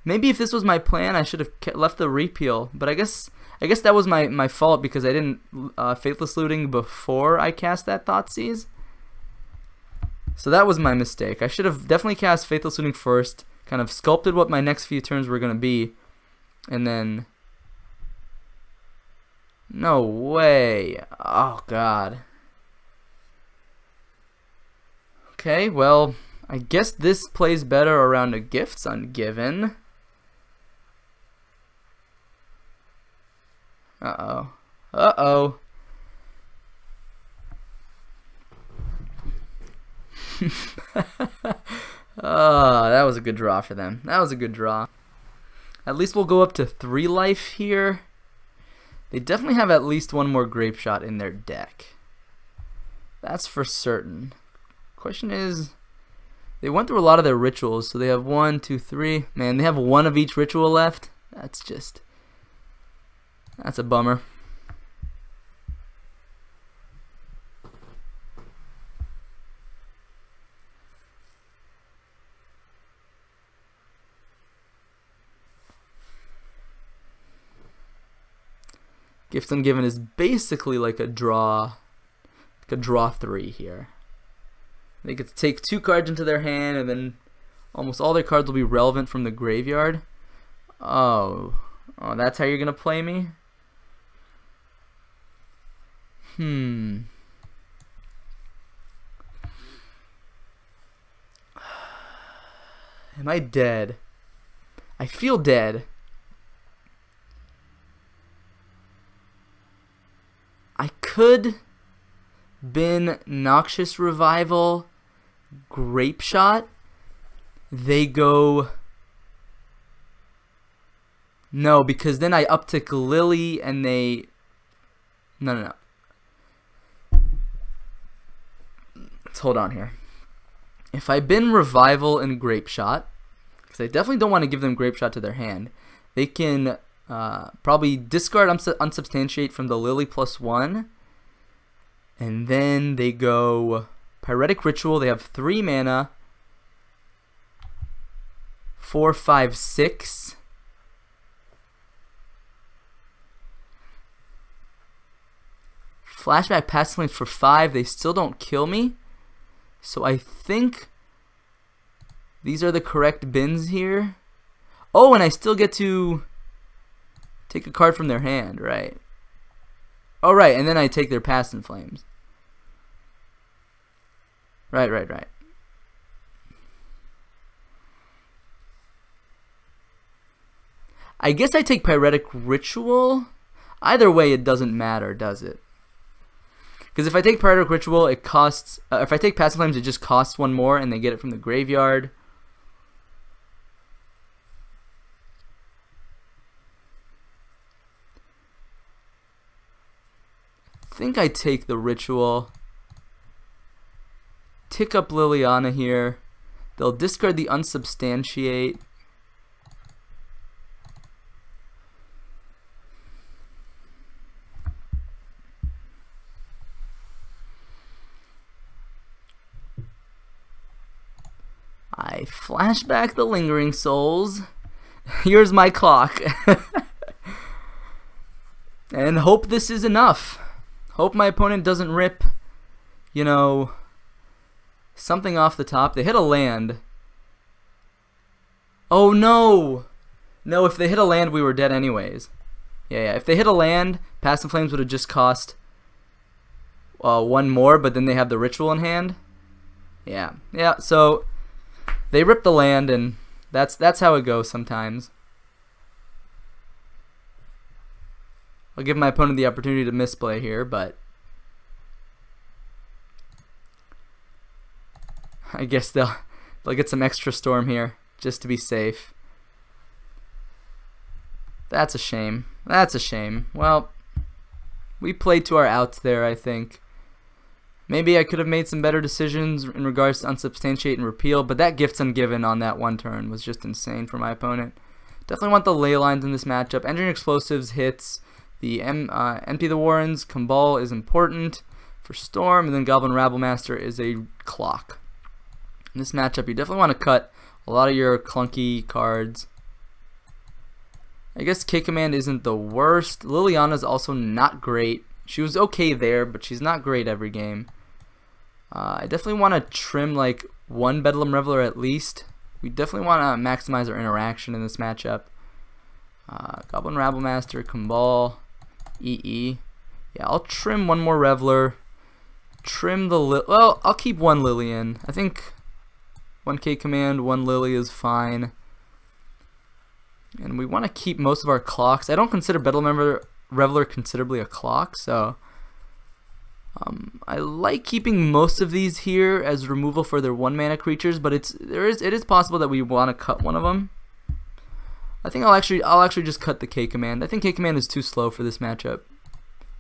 Maybe if this was my plan, I should have left the repeal, but I guess that was my fault because I didn't Faithless Looting before I cast that Thoughtseize. So that was my mistake. I should have definitely cast Faithless Looting first, kind of sculpted what my next few turns were going to be, and then... No way. Oh, God. Okay, well, I guess this plays better around a Gifts Ungiven. Uh-oh. Uh-oh. Oh, that was a good draw for them. That was a good draw. At least we'll go up to 3 life here. They definitely have at least one more Grape Shot in their deck. That's for certain. Question is, they went through a lot of their rituals, so they have 1, 2, 3. Man, they have 1 of each ritual left. That's a bummer. Gifts Ungiven is basically like a draw 3 here. They get to take 2 cards into their hand, and then almost all their cards will be relevant from the graveyard. Oh, that's how you're gonna play me? Am I dead? I feel dead. I could bin Noxious Revival, Grape Shot. They go No, because then I uptick Lily and they... No. Let's hold on here. If I bin Revival and Grape Shot, because I definitely don't want to give them Grape Shot to their hand, they can probably discard Unsubstantiate from the Lily +1, and then they go Pyretic Ritual. They have 3 mana, 4, 5, 6. Flashback Past Flames for 5. They still don't kill me. So I think these are the correct bins here. Oh, and I still get to take a card from their hand, right? Oh, right, and then I take their Past in Flames. Right. I guess I take Pyretic Ritual. Either way, it doesn't matter, does it? Because if I take Pyretic Ritual, it costs... if I take Past in Flames, it just costs 1 more, and they get it from the graveyard. I think I take the Ritual. Tick up Liliana here. They'll discard the Unsubstantiate. I flash back the Lingering Souls. Here's my clock. And hope this is enough. Hope my opponent doesn't rip, you know, something off the top. They hit a land. Oh no! No, if they hit a land, we were dead anyways. Yeah. If they hit a land, Past in Flames would have just cost 1 more, but then they have the Ritual in hand. Yeah, so they rip the land, and that's how it goes sometimes. I'll give my opponent the opportunity to misplay here, but I guess they'll get some extra storm here just to be safe. That's a shame. That's a shame. Well, we played to our outs there, I think. Maybe I could have made some better decisions in regards to Unsubstantiate and Repeal, but that Gifts Ungiven on that 1 turn was just insane for my opponent. Definitely want the ley lines in this matchup. Engineering Explosives hits the MP the Warrens. Kumbal is important for Storm, and then Goblin Rabblemaster is a clock. In this matchup, you definitely want to cut a lot of your clunky cards. I guess K-Command isn't the worst. Liliana's also not great. She was okay there, but she's not great every game. I definitely want to trim like 1 Bedlam Reveler at least. We definitely want to maximize our interaction in this matchup. Goblin Rabblemaster, Kumbal, EE. Yeah, I'll trim 1 more Reveler. Trim the well, I'll keep 1 Lillian. I think 1 K-Command, 1 Lily is fine. And we want to keep most of our clocks. I don't consider Bedlam Reveler considerably a clock, so I like keeping most of these here as removal for their 1 mana creatures, but it is possible that we want to cut one of them. I think I'll actually just cut the K-Command. I think K-Command is too slow for this matchup.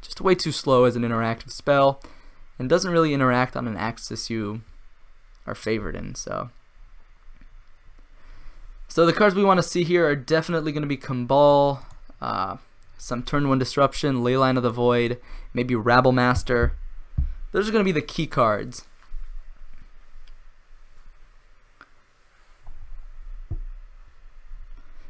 Just way too slow as an interactive spell, and doesn't really interact on an axis you are favored in. So the cards we want to see here are definitely going to be Kumbal, some turn 1 Disruption, Leyline of the Void, maybe Rabblemaster. Those are going to be the key cards.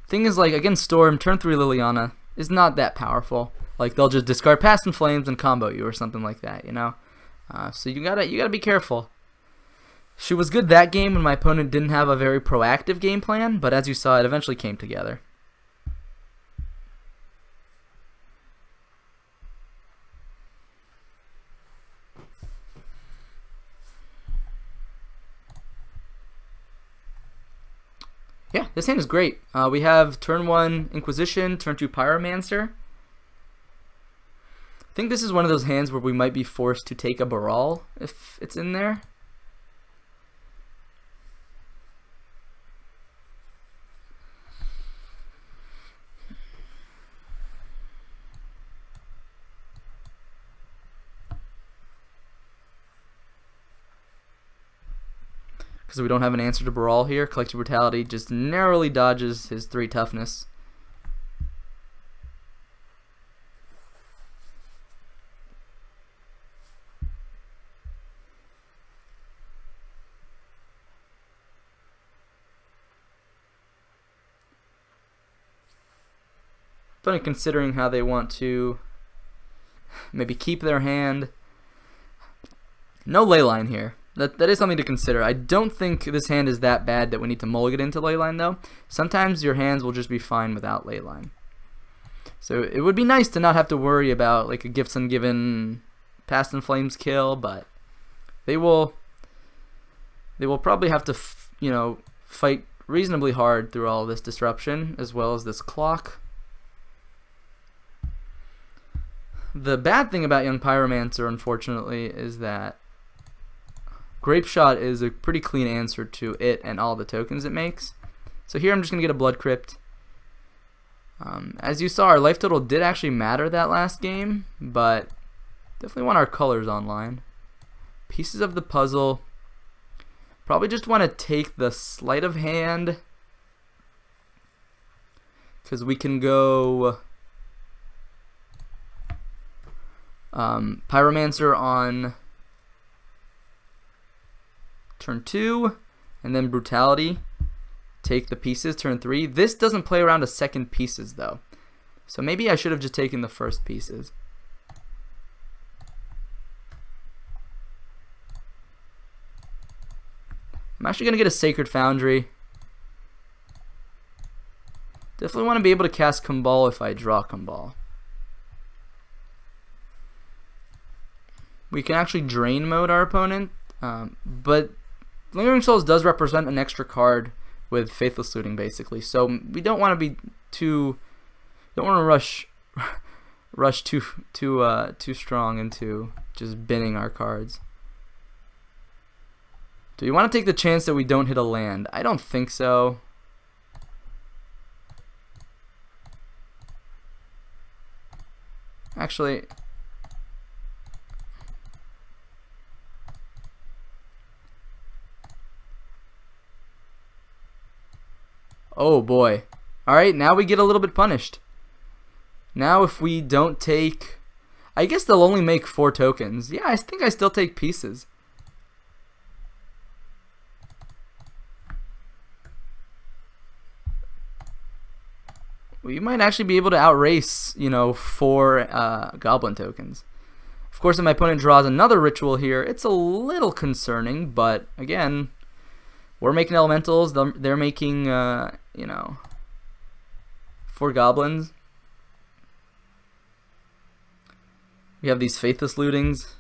Thing is, like, against Storm, turn 3 Liliana is not that powerful. Like, they'll just discard Past in Flames and combo you or something like that, you know? So you gotta be careful. She was good that game when my opponent didn't have a very proactive game plan, but as you saw, it eventually came together. Yeah, this hand is great. We have turn 1 Inquisition, turn 2 Pyromancer. I think this is one of those hands where we might be forced to take a Baral if it's in there. because we don't have an answer to Brawl here. Collective Brutality just narrowly dodges his 3 toughness. Funny considering how they want to maybe keep their hand. No Leyline here. That is something to consider. I don't think this hand is that bad that we need to mulligan into Leyline though. Sometimes your hands will just be fine without Leyline. So it would be nice to not have to worry about like a Gifts Ungiven Past in Flames kill, but they will probably have to fight reasonably hard through all of this disruption as well as this clock. The bad thing about Young Pyromancer, unfortunately, is that Grape Shot is a pretty clean answer to it and all the tokens it makes. So here I'm just going to get a Blood Crypt. As you saw, our life total did actually matter that last game, but definitely want our colors online. Pieces of the Puzzle. Probably just want to take the Sleight of Hand, because we can go Pyromancer on turn 2, and then Brutality. Take the pieces turn 3. This doesn't play around to second pieces though, so maybe I should have just taken the first pieces. I'm actually going to get a Sacred Foundry. Definitely want to be able to cast Kumbal if I draw Kumbal. We can actually drain mode our opponent, but Lingering Souls does represent an extra card with Faithless Looting basically, so we don't want to be don't want to rush too strong into just binning our cards. Do you want to take the chance that we don't hit a land? I don't think so. Actually, oh boy. Alright, now we get a little bit punished. Now if we don't take, I guess they'll only make 4 tokens. Yeah, I think I still take pieces. We might actually be able to outrace, 4 goblin tokens. Of course, if my opponent draws another ritual here, it's a little concerning, but again, we're making elementals, they're making, 4 goblins. We have these Faithless Lootings.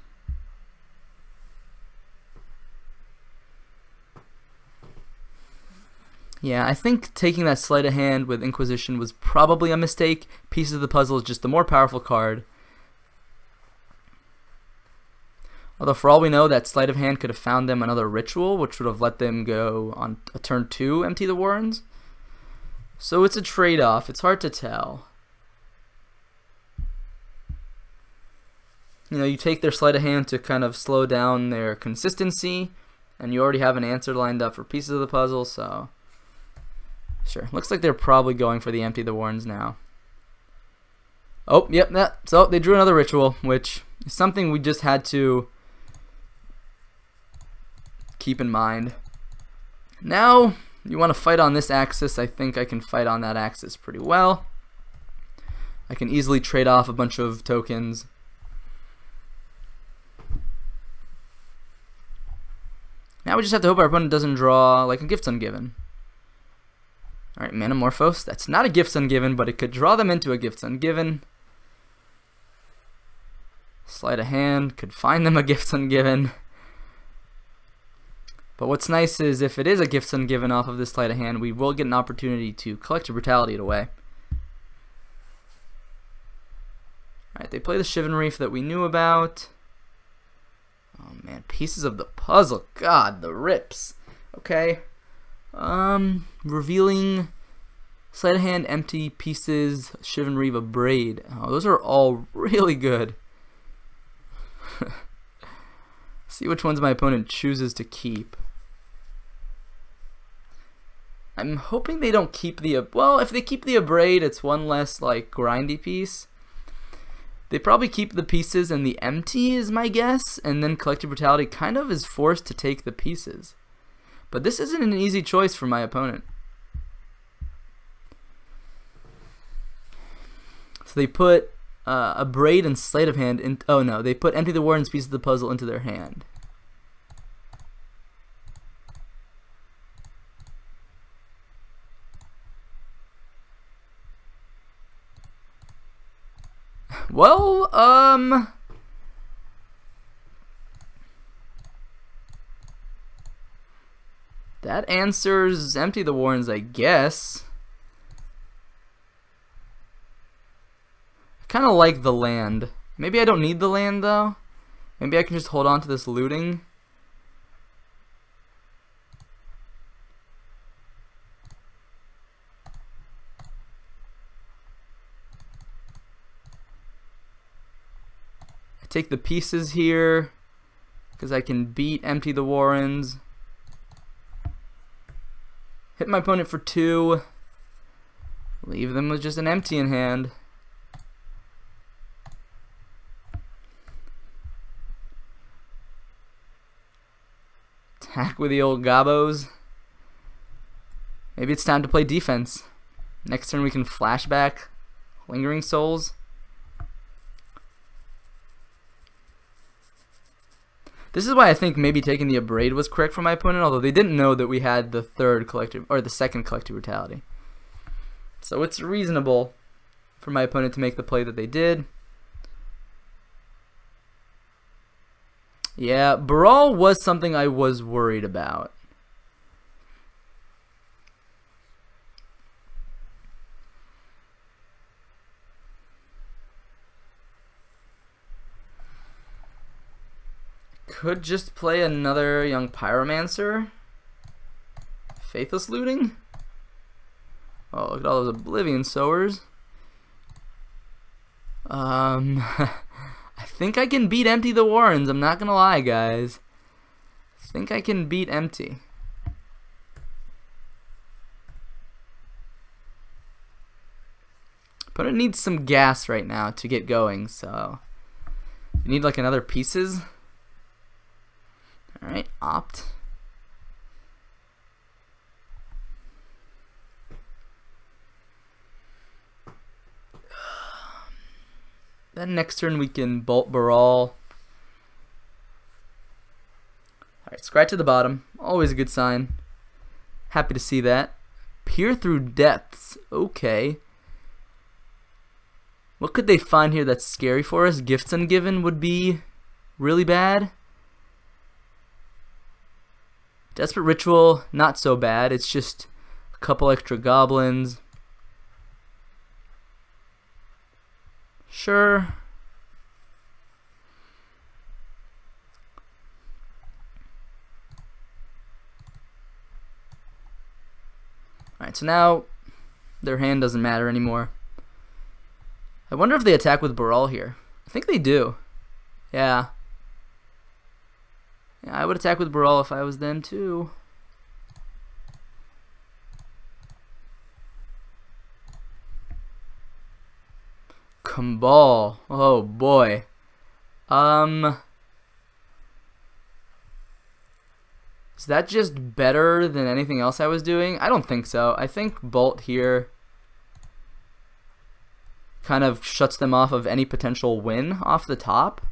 Yeah, I think taking that Sleight of Hand with Inquisition was probably a mistake. Pieces of the Puzzle is just the more powerful card. Although for all we know, that Sleight of Hand could have found them another ritual, which would have let them go on a turn 2, empty the Warrens. So it's a trade-off. It's hard to tell. You take their Sleight of Hand to kind of slow down their consistency, and you already have an answer lined up for Pieces of the Puzzle, so sure. Looks like they're probably going for the empty the Warrens now. Oh, yep, so they drew another ritual, which is something we just had to keep in mind. Now, you want to fight on this axis. I think I can fight on that axis pretty well. I can easily trade off a bunch of tokens. Now we just have to hope our opponent doesn't draw like a Gifts Ungiven. Alright, Manamorphose. That's not a Gifts Ungiven, but it could draw them into a Gifts Ungiven. Sleight of Hand could find them a Gifts Ungiven. But what's nice is if it is a Gifts Ungiven off of this Sleight of Hand, we will get an opportunity to Collective Brutality it away. Alright, they play the Shivan Reef that we knew about. Oh man, Pieces of the Puzzle. God, the rips. Okay. Revealing Sleight of Hand, empty pieces, Shivan Reef, a Braid. Oh, those are all really good. See which ones my opponent chooses to keep. I'm hoping they don't keep the, well, if they keep the Abrade, it's one less like grindy piece. They probably keep the pieces and the empty is my guess, and then Collective Brutality kind of is forced to take the pieces. But this isn't an easy choice for my opponent. So they put Abrade and Sleight of Hand in, oh no, they put Empty the Warden's Piece of the Puzzle into their hand. Well, that answers Empty the Warrens, I guess. I kind of like the land. Maybe I don't need the land, though. Maybe I can just hold on to this looting. Take the pieces here because I can beat Empty the Warrens. Hit my opponent for 2. Leave them with just an empty in hand. Attack with the old gobos. Maybe it's time to play defense. Next turn we can flashback Lingering Souls. This is why I think maybe taking the Abrade was correct for my opponent, although they didn't know that we had the third collective, or the second Collective Brutality. So it's reasonable for my opponent to make the play that they did. Yeah, Brawl was something I was worried about. Could just play another young Pyromancer. Faithless Looting. Oh, look at all those Oblivion Sowers. I think I can beat Empty the Warrens. I'm not gonna lie, guys. I think I can beat Empty. Opponent needs some gas right now to get going, so you need like another pieces. Alright, opt. Then next turn we can Bolt Baral. Alright, scratch at the bottom. Always a good sign. Happy to see that. Peer through depths. Okay. What could they find here that's scary for us? Gifts Ungiven would be really bad. Desperate Ritual, not so bad. It's just a couple extra goblins. Sure. Alright, so now their hand doesn't matter anymore. I wonder if they attack with Baral here. I think they do. Yeah. I would attack with Baral if I was them too. Kumbal. Oh boy. Is that just better than anything else I was doing? I don't think so. I think Bolt here kind of shuts them off of any potential win off the top.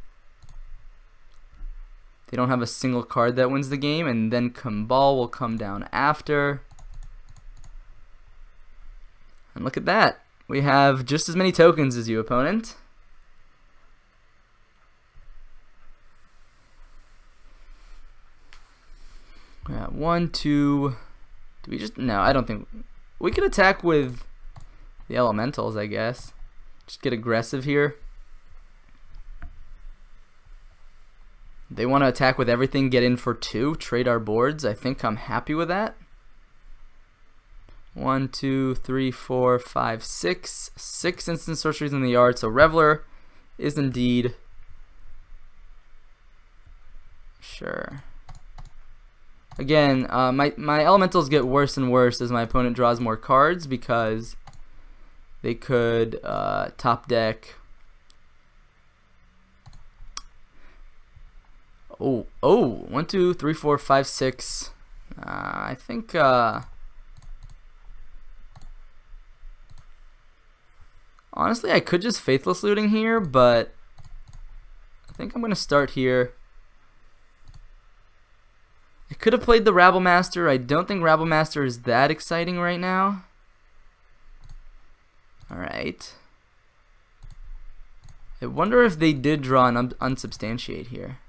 They don't have a single card that wins the game, and then Kumbal will come down after. And look at that. We have just as many tokens as you, opponent. Yeah, 1, 2. Do we just... No, I don't think... We could attack with the elementals, I guess. Just get aggressive here. They want to attack with everything, get in for 2, trade our boards. I think I'm happy with that. 1, 2, 3, 4, 5, 6. 6 instant sorceries in the yard. So Reveler is indeed... Sure. Again, my elementals get worse and worse as my opponent draws more cards because they could top deck. Oh, 1, 2, 3, 4, 5, 6. I think honestly I could just Faithless Looting here, but I think I'm gonna start here. I could have played the Rabble Master. I don't think Rabble Master is that exciting right now. Alright. I wonder if they did draw an unsubstantiate here.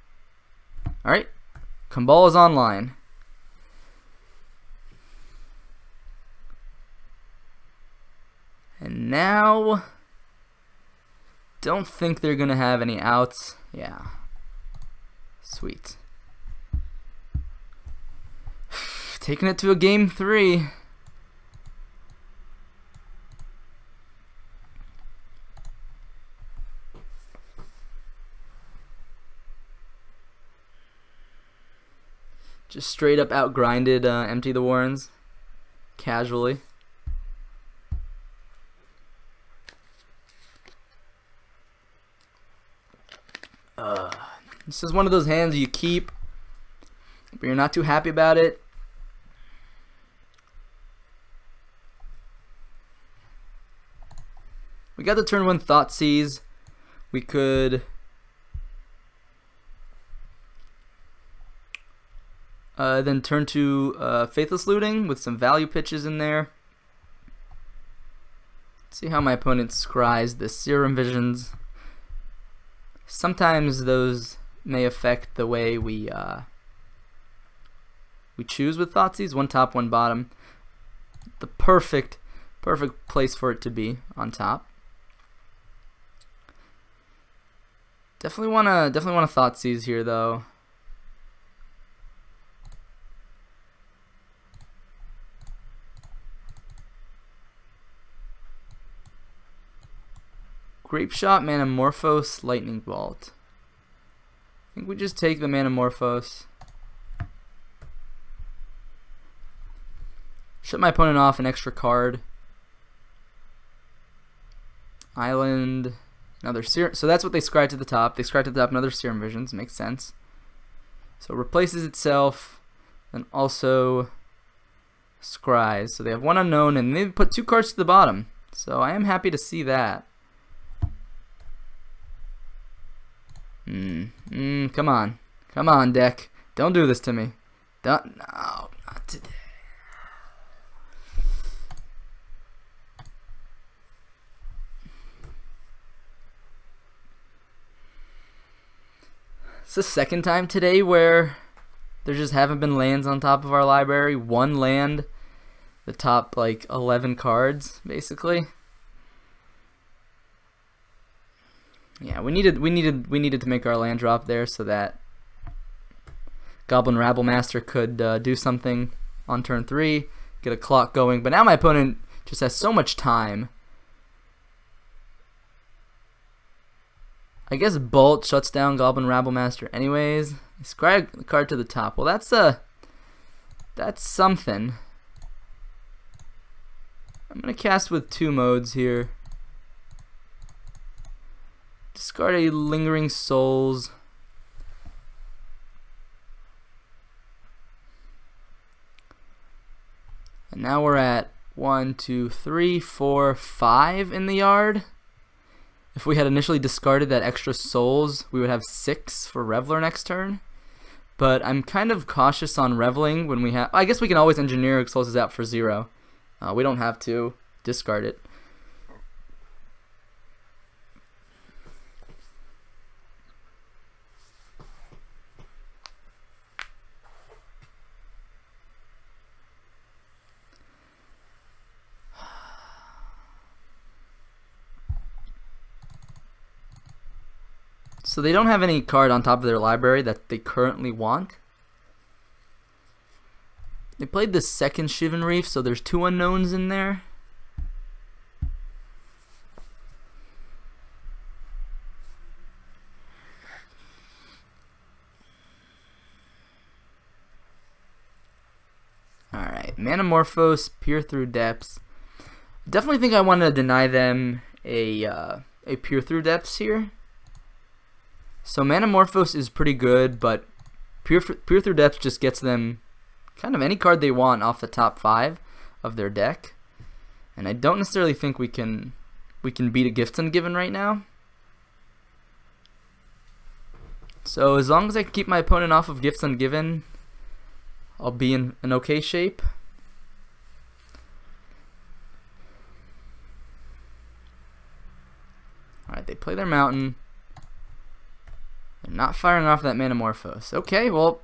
Alright. Kumbal is online. And now, don't think they're going to have any outs. Yeah. Sweet. Taking it to a game 3. Just straight up outgrinded Empty the Warrens. Casually. This is one of those hands you keep, but you're not too happy about it. We got the turn 1 Thoughtseize. We could then turn to Faithless Looting with some value pitches in there. Let's see how my opponent scries the Serum Visions. Sometimes those may affect the way we choose with Thoughtseize. 1 top, 1 bottom. The perfect place for it to be on top. Definitely wanna Thoughtseize here though. Grape Shot, Manamorphose, Lightning Bolt. I think we just take the Manamorphose. Shut my opponent off an extra card. Island, another Serum. So that's what they scry to the top. They scry to the top another Serum Visions. Makes sense. So it replaces itself, and also scries. So they have 1 unknown, and they put 2 cards to the bottom. So I am happy to see that. Come on. Come on, deck. Don't do this to me. No, not today. It's the second time today where there just haven't been lands on top of our library. 1 land, the top like 11 cards, basically. Yeah, we needed to make our land drop there so that Goblin Rabble Master could do something on turn 3, get a clock going. But now my opponent just has so much time. I guess Bolt shuts down Goblin Rabble Master anyways. Scry the card to the top. Well, that's something. I'm gonna cast with 2 modes here. Discard a Lingering Souls. And now we're at 1, 2, 3, 4, 5 in the yard. If we had initially discarded that extra souls, we would have 6 for Reveler next turn. But I'm kind of cautious on Reveling when we have... I guess we can always engineer Explosives out for 0. We don't have to discard it. So they don't have any card on top of their library that they currently want. They played the second Shivan Reef, so there's 2 unknowns in there. Manamorphose, Peer Through Depths. Definitely think I want to deny them a Peer Through Depths here. So Manamorphose is pretty good, but Peer Through Depths just gets them kind of any card they want off the top 5 of their deck. And I don't necessarily think we can beat a Gifts-Ungiven right now. So as long as I can keep my opponent off of Gifts-Ungiven, I'll be in an okay shape. Alright, they play their mountain. They're not firing off that Manamorphose. Okay, well,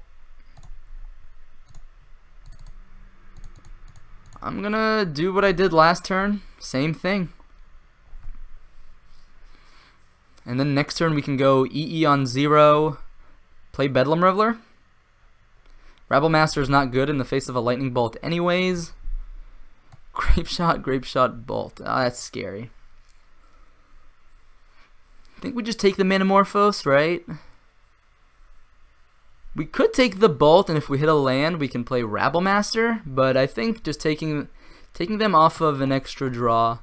I'm gonna do what I did last turn. Same thing. And then next turn we can go EE on 0, play Bedlam Reveler. Rabblemaster is not good in the face of a Lightning Bolt anyways. Grape Shot, Bolt. Oh, that's scary. I think we just take the Manamorphose, right? We could take the Bolt, and if we hit a land, we can play Rabblemaster, but I think just taking them off of an extra draw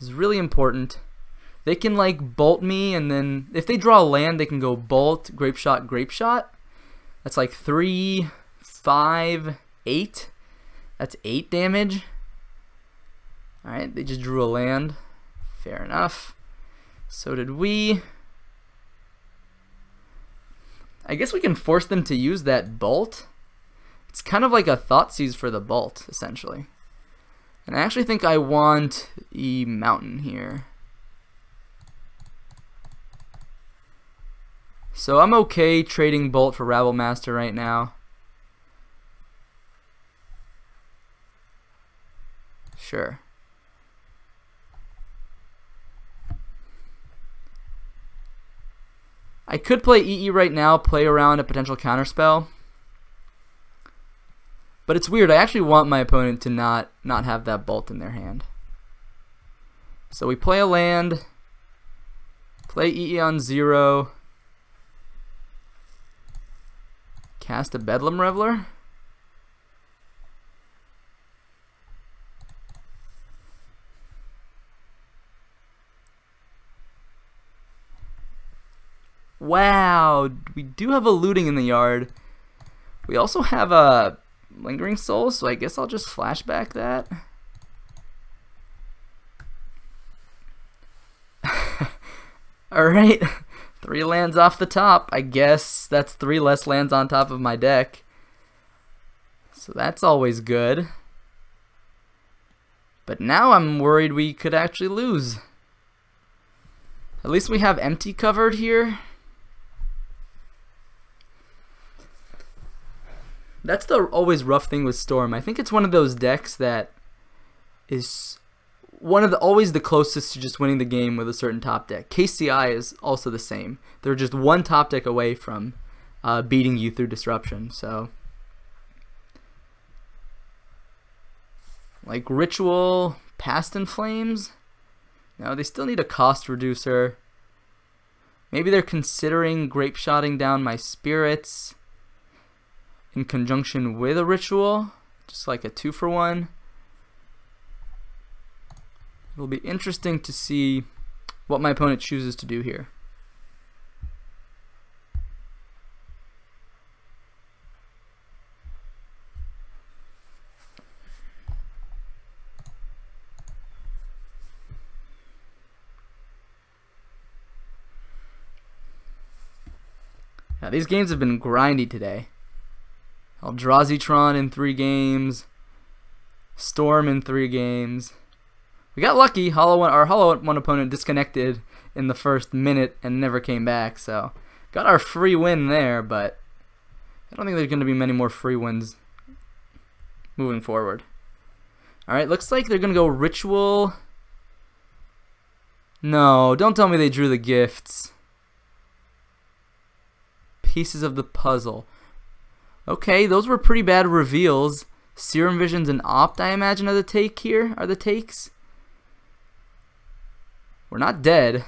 is really important. They can like Bolt me, and then if they draw a land, they can go Bolt, Grape Shot. That's like 3, 5, 8. That's 8 damage. Alright, they just drew a land. Fair enough. So did we. I guess we can force them to use that Bolt. It's kind of like a Thoughtseize for the Bolt, essentially. And I actually think I want a Mountain here. So I'm okay trading Bolt for Rabblemaster right now. Sure. I could play EE right now, play around a potential counterspell. But it's weird, I actually want my opponent to not have that Bolt in their hand. So we play a land, play EE on 0, cast a Bedlam Reveler. Wow, we do have a Looting in the yard. We also have a Lingering Soul, so I guess I'll just flashback that. Alright, 3 lands off the top. I guess that's 3 less lands on top of my deck. So that's always good. But now I'm worried we could actually lose. At least we have empty covered here. That's the always rough thing with Storm. I think it's one of those decks that is always the closest to just winning the game with a certain top deck. KCI is also the same. They're just one top deck away from beating you through Disruption. So, like Ritual, Past in Flames. No, they still need a cost reducer. Maybe they're considering Grape Shotting down my Spirits in conjunction with a Ritual, just like a 2-for-1. It'll be interesting to see what my opponent chooses to do here. Now, these games have been grindy today. Eldrazi-Tron in 3 games. Storm in 3 games. We got lucky. Our Hollow One opponent disconnected in the first minute and never came back. So got our free win there, but I don't think there's going to be many more free wins moving forward. Alright, looks like they're going to go Ritual. No, don't tell me they drew the gifts. Pieces of the puzzle. Okay, those were pretty bad reveals. Serum Visions and Opt, I imagine, are the takes. We're not dead.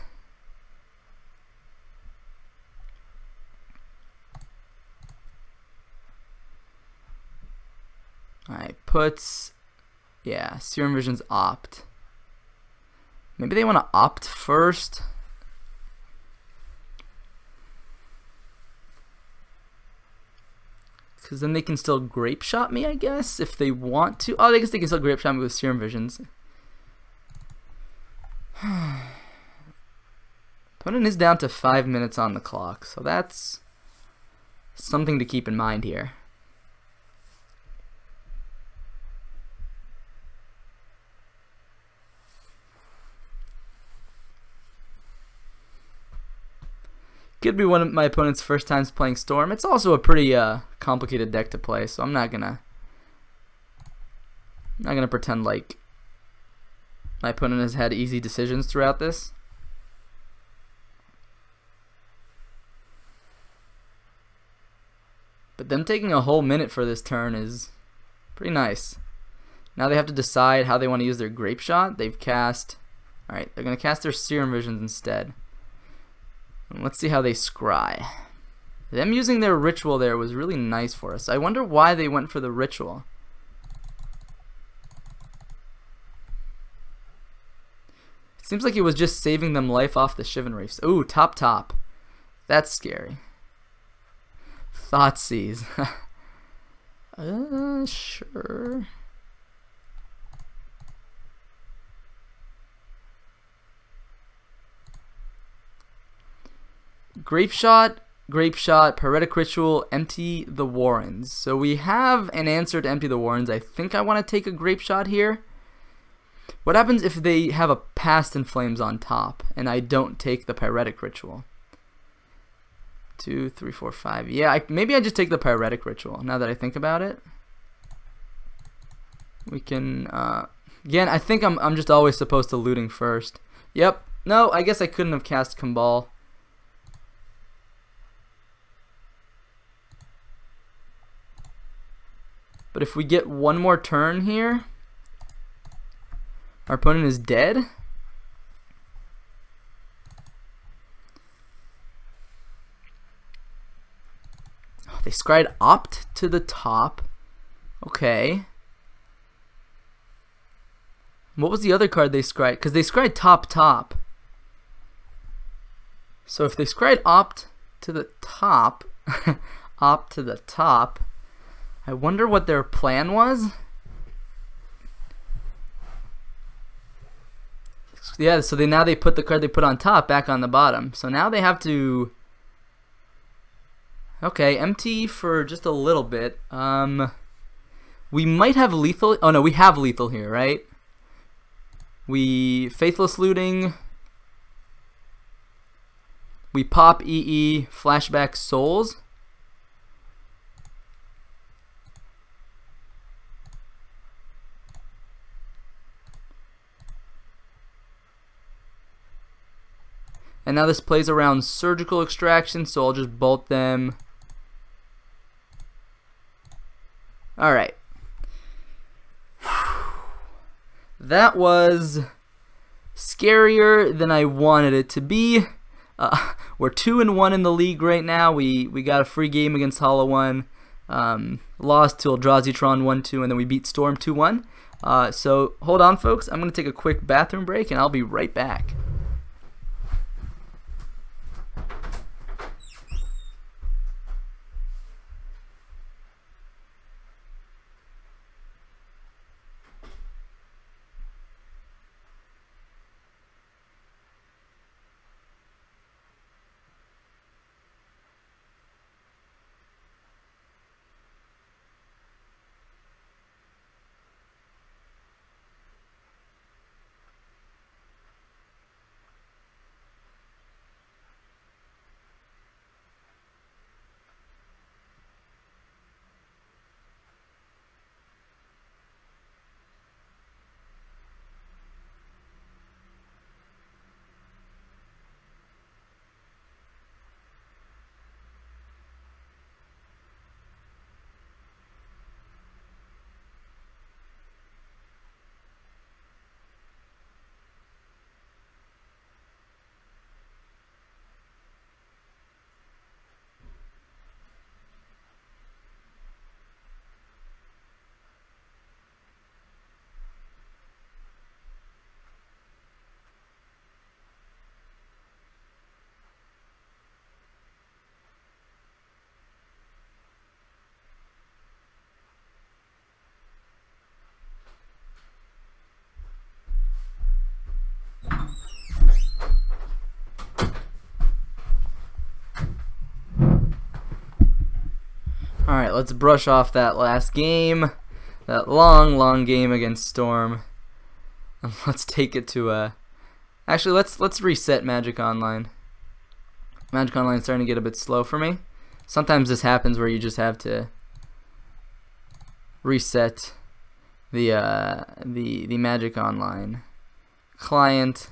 Alright, puts, yeah, Serum Vision's opt. Maybe they want to opt first. Because then they can still Grape Shot me, I guess, if they want to. Oh, I guess they can still Grape Shot me with Serum Visions. Opponent is down to 5 minutes on the clock, so that's something to keep in mind here. Could be one of my opponent's first times playing Storm. It's also a pretty complicated deck to play, so I'm not gonna pretend like my opponent has had easy decisions throughout this. But them taking a whole minute for this turn is pretty nice. Now they have to decide how they want to use their Grape Shot. They've cast... Alright, they're going to cast their Serum Visions instead. And let's see how they scry. Them using their Ritual there was really nice for us. I wonder why they went for the Ritual. It seems like it was just saving them life off the Shivan Reefs. Ooh, top. That's scary. Thoughtseize. Sure. Grape Shot, Pyretic Ritual, empty the Warrens. So we have an answer to empty the Warrens. I think I want to take a Grape Shot here. What happens if they have a Past in Flames on top and I don't take the Pyretic Ritual? 2, 3, 4, 5. Yeah, maybe I just take the Pyretic Ritual now that I think about it. We can, again, I think I'm just always supposed to looting first. Yep. No, I guess I couldn't have cast Kumbal. But if we get one more turn here, our opponent is dead. Oh, they scryed opt to the top. Okay. What was the other card they scryed? Because they scryed top. So if they scryed opt to the top, opt to the top, I wonder what their plan was. Yeah, so now they put the card they put on top back on the bottom. So now they have to... Okay, empty for just a little bit. We might have lethal... Oh no, we have lethal here, right? We Faithless Looting. We pop EE, Flashback Souls. And now this plays around Surgical Extraction, so I'll just bolt them. Alright. That was scarier than I wanted it to be. We're 2-1 in the league right now. We got a free game against Hollow 1. Lost to Eldrazi-Tron 1-2, and then we beat Storm 2-1. So hold on, folks. I'm going to take a quick bathroom break, and I'll be right back. Alright, let's brush off that last game. That long game against Storm. And let's take it to actually, let's reset Magic Online. Magic Online is starting to get a bit slow for me. Sometimes this happens where you just have to reset the Magic Online client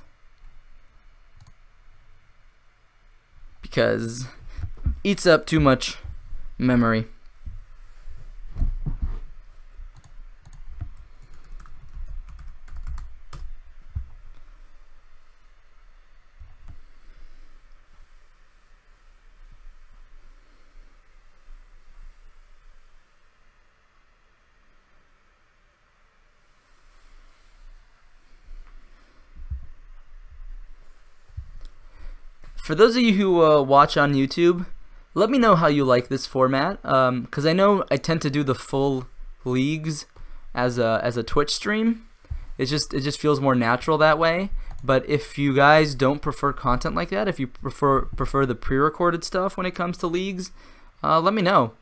because it eats up too much memory. For those of you who watch on YouTube, let me know how you like this format, because I know I tend to do the full leagues as a Twitch stream. It just feels more natural that way. But if you guys don't prefer content like that, if you prefer the pre-recorded stuff when it comes to leagues, let me know.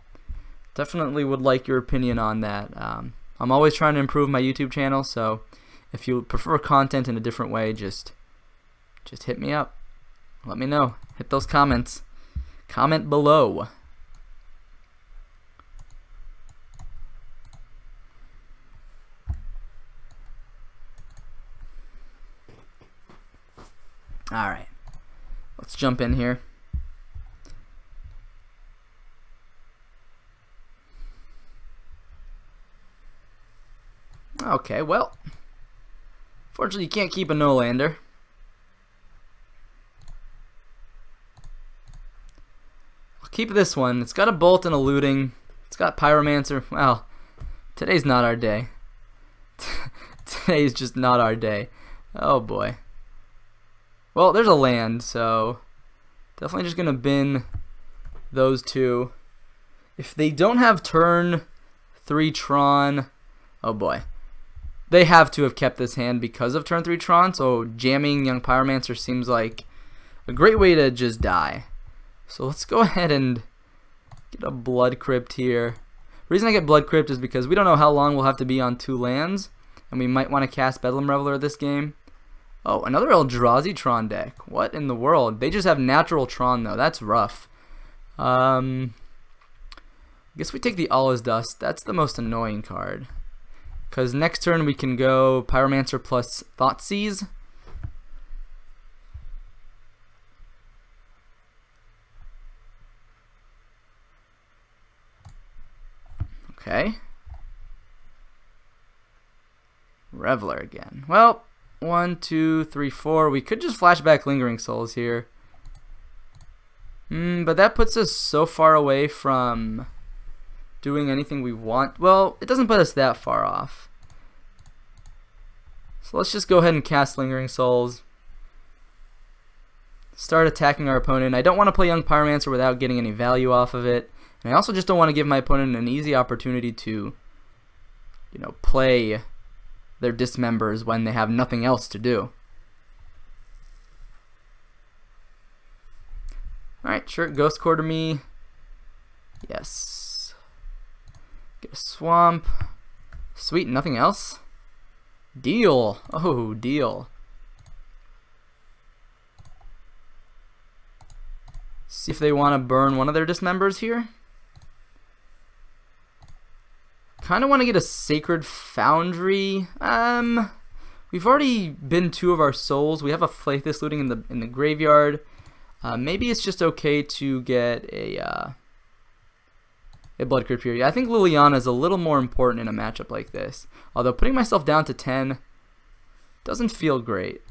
Definitely would like your opinion on that. I'm always trying to improve my YouTube channel, so if you prefer content in a different way, just hit me up. Let me know. Hit those comments. Comment below. Alright. Let's jump in here. Okay, well. Fortunately, you can't keep a no-lander. Keep this one. It's got a bolt and a looting. It's got Pyromancer. Well, today's not our day. Today's just not our day. Oh boy. Well, there's a land, so definitely just gonna bin those two. If they don't have turn 3 Tron, oh boy. They have to have kept this hand because of turn 3 Tron, so jamming Young Pyromancer seems like a great way to just die. So let's go ahead and get a Blood Crypt here. The reason I get Blood Crypt is because we don't know how long we'll have to be on 2 lands, and we might want to cast Bedlam Reveler this game. Oh, another Eldrazi-Tron deck. What in the world? They just have natural Tron though. That's rough. I guess we take the All Is Dust. That's the most annoying card. Because next turn we can go Pyromancer plus Thoughtseize. Okay. Reveler again. Well, 1, 2, 3, 4. We could just flashback Lingering Souls here. But that puts us so far away from doing anything we want. Well, it doesn't put us that far off. So let's just go ahead and cast Lingering Souls. Start attacking our opponent. I don't want to play Young Pyromancer without getting any value off of it. And I also just don't want to give my opponent an easy opportunity to, you know, play their dismembers when they have nothing else to do. Alright, sure, Ghost Quarter me. Yes. Get a Swamp. Sweet, nothing else? Deal. Oh, deal. See if they want to burn one of their dismembers here. Kind of want to get a Sacred Foundry. We've already been 2 of our souls. We have a Faithless Looting in the graveyard. Maybe it's just okay to get a Blood Crypt here. I think Liliana is a little more important in a matchup like this. Although putting myself down to 10 doesn't feel great.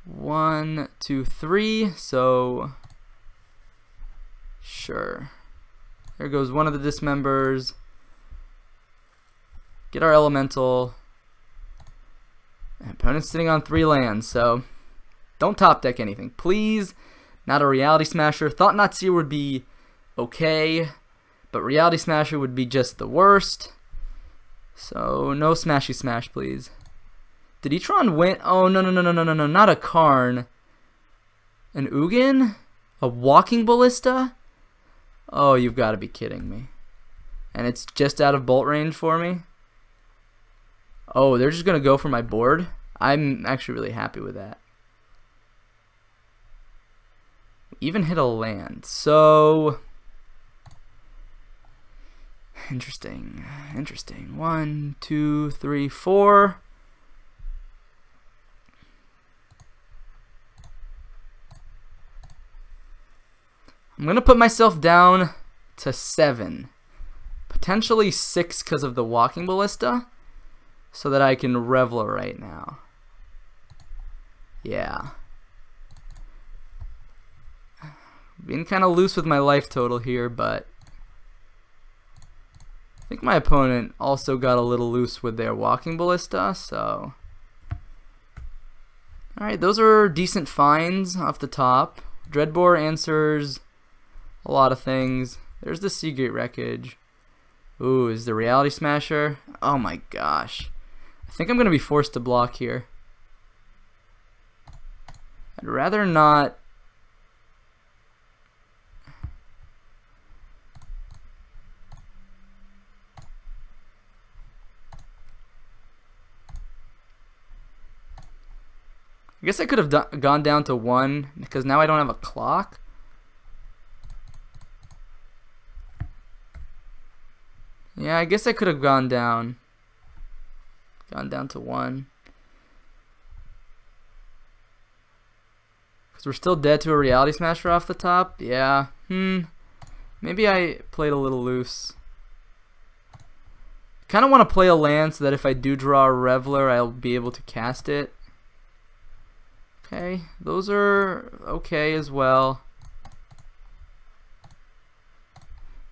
One, 2, 3. So sure. There goes one of the dismembers. Get our elemental. And opponent's sitting on 3 lands, so don't top deck anything, please. Not a Reality Smasher. Thought Not Seer would be okay, but Reality Smasher would be just the worst. So no Smashy Smash, please. Did E-Tron win? Oh, no, not a Karn. An Ugin? A walking ballista? Oh, you've got to be kidding me. And it's just out of bolt range for me? Oh, they're just going to go for my board? I'm actually really happy with that. Even hit a land. So... Interesting. Interesting. 1, 2, 3, 4. I'm going to put myself down to 7. Potentially 6 because of the walking ballista. So that I can Reveler right now. Yeah. Being kind of loose with my life total here, but I think my opponent also got a little loose with their walking ballista, so... Alright, those are decent finds off the top. Dreadbore answers a lot of things. There's the Seagate Wreckage. Ooh, is the Reality Smasher? Oh my gosh. I think I'm going to be forced to block here. I'd rather not... I guess I could have gone down to 1 because now I don't have a clock. Yeah, I guess I could have gone down to 1. Because we're still dead to a Reality Smasher off the top. Yeah. Maybe I played a little loose. Kind of want to play a land so that if I do draw a Reveler, I'll be able to cast it. Okay, those are okay as well.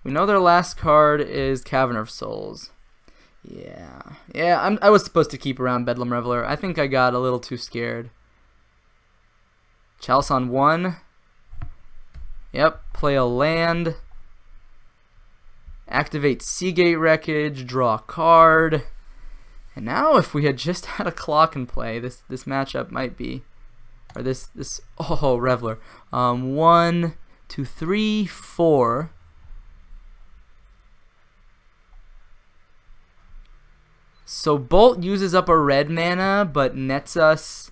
We know their last card is Cavern of Souls. Yeah, I was supposed to keep around Bedlam Reveler. I think I got a little too scared. Chalice on 1. Yep, play a land. Activate Seagate Wreckage, draw a card. And now if we had just had a clock in play, this matchup might be... Or this oh, Reveler. 1, 2, 3, 4. So Bolt uses up a red mana, but nets us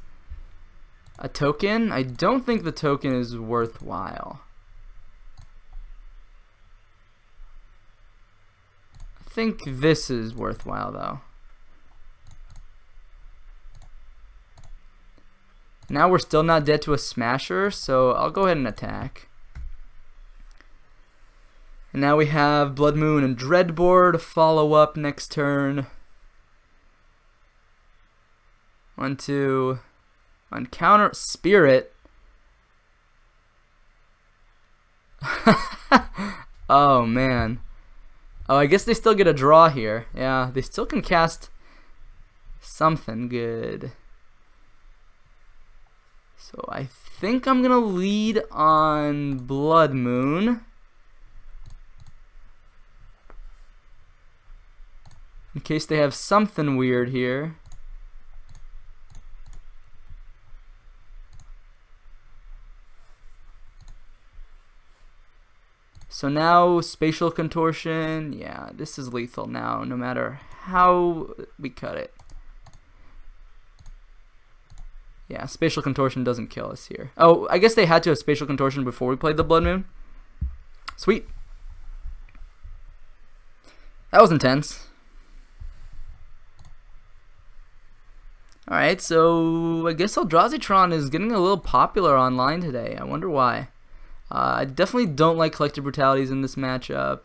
a token. I don't think the token is worthwhile. I think this is worthwhile, though. Now we're still not dead to a Smasher, so I'll go ahead and attack. And now we have Blood Moon and Dreadbore to follow up next turn. 1, 2. Uncounter Spirit. Oh man. Oh, I guess they still get a draw here. Yeah, they still can cast something good. So I think I'm gonna lead on Blood Moon. In case they have something weird here. So now Spatial Contortion, yeah, this is lethal now, no matter how we cut it. Yeah, Spatial Contortion doesn't kill us here. Oh, I guess they had to have Spatial Contortion before we played the Blood Moon. Sweet. That was intense. Alright, so I guess Eldrazi-Tron is getting a little popular online today. I wonder why. I definitely don't like Collective Brutalities in this matchup.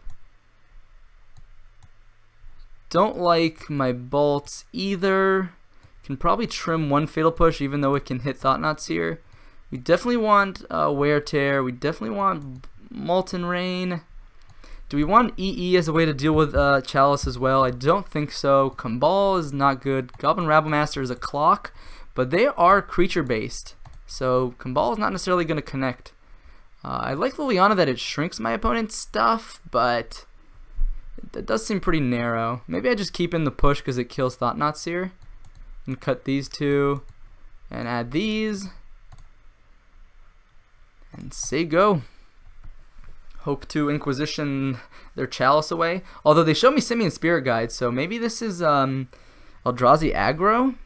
Don't like my bolts either. Can probably trim one Fatal Push even though it can hit Thought-Knot Seer. We definitely want Wear Tear. We definitely want Molten Rain. Do we want EE as a way to deal with Chalice as well? I don't think so. Cabal is not good. Goblin Rabblemaster is a clock, but they are creature based. So Cabal is not necessarily going to connect. I like Liliana that it shrinks my opponent's stuff, but that does seem pretty narrow. Maybe I just keep in the push because it kills Thought-Knot Seer. And cut these two and add these. And say go. Hope to Inquisition their Chalice away. Although they showed me Simian Spirit Guide, so maybe this is Eldrazi aggro.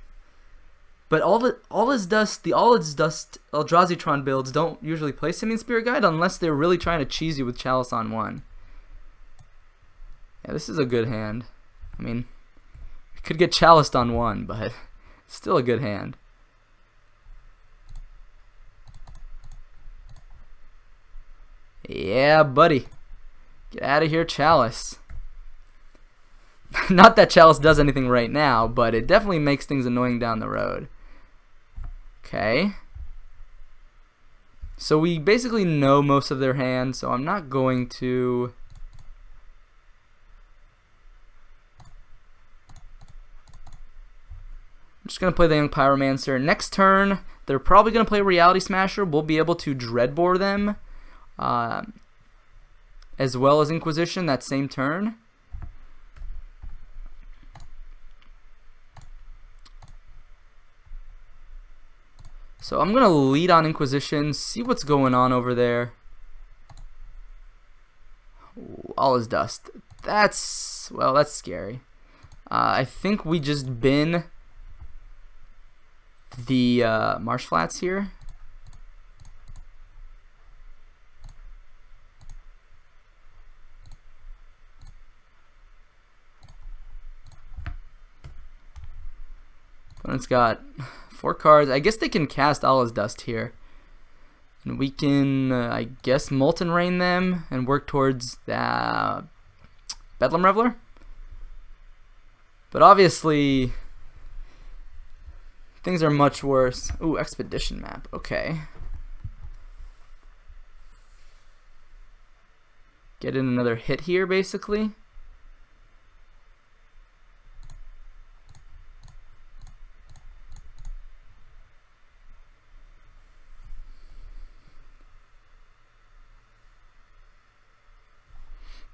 But all is dust. The all is dust Eldrazi-Tron builds don't usually play Simian Spirit Guide unless they're really trying to cheese you with Chalice on 1. Yeah, this is a good hand. I mean, we could get Chaliced on 1, but it's still a good hand. Yeah, buddy. Get out of here, Chalice. Not that Chalice does anything right now, but it definitely makes things annoying down the road. Okay. So we basically know most of their hand, so I'm not going to... I'm just going to play the Young Pyromancer. Next turn, they're probably going to play Reality Smasher. We'll be able to Dreadbore them, as well as Inquisition that same turn. So I'm going to lead on Inquisition, see what's going on over there. Ooh, all is dust. That's, well, that's scary. I think we just bin the Marsh Flats here. Opponent's got 4 cards. I guess they can cast Allah's Dust here. And we can, I guess, Molten Rain them and work towards the Bedlam Reveler. But obviously, things are much worse. Ooh, Expedition Map. Okay. Get in another hit here, basically.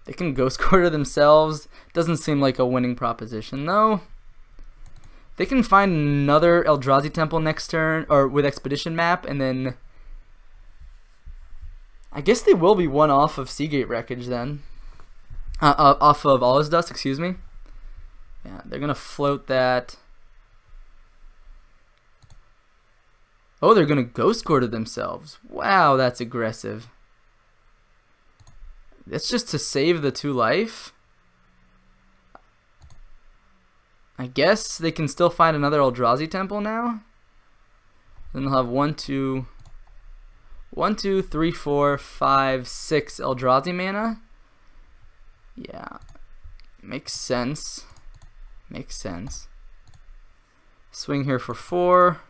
They can Ghost Quarter themselves. Doesn't seem like a winning proposition, though. They can find another Eldrazi Temple next turn, or with Expedition Map, and then... I guess they will be one off of Seagate Wreckage, then. Off of Allah's Dust, excuse me. Yeah, they're going to float that. Oh, they're going to Ghost Quarter themselves. Wow, that's aggressive. That's just to save the 2 life. I guess they can still find another Eldrazi Temple now. Then they'll have 1, 2, 3, 4, 5, 6 Eldrazi mana. Yeah, makes sense. Makes sense. Swing here for 4.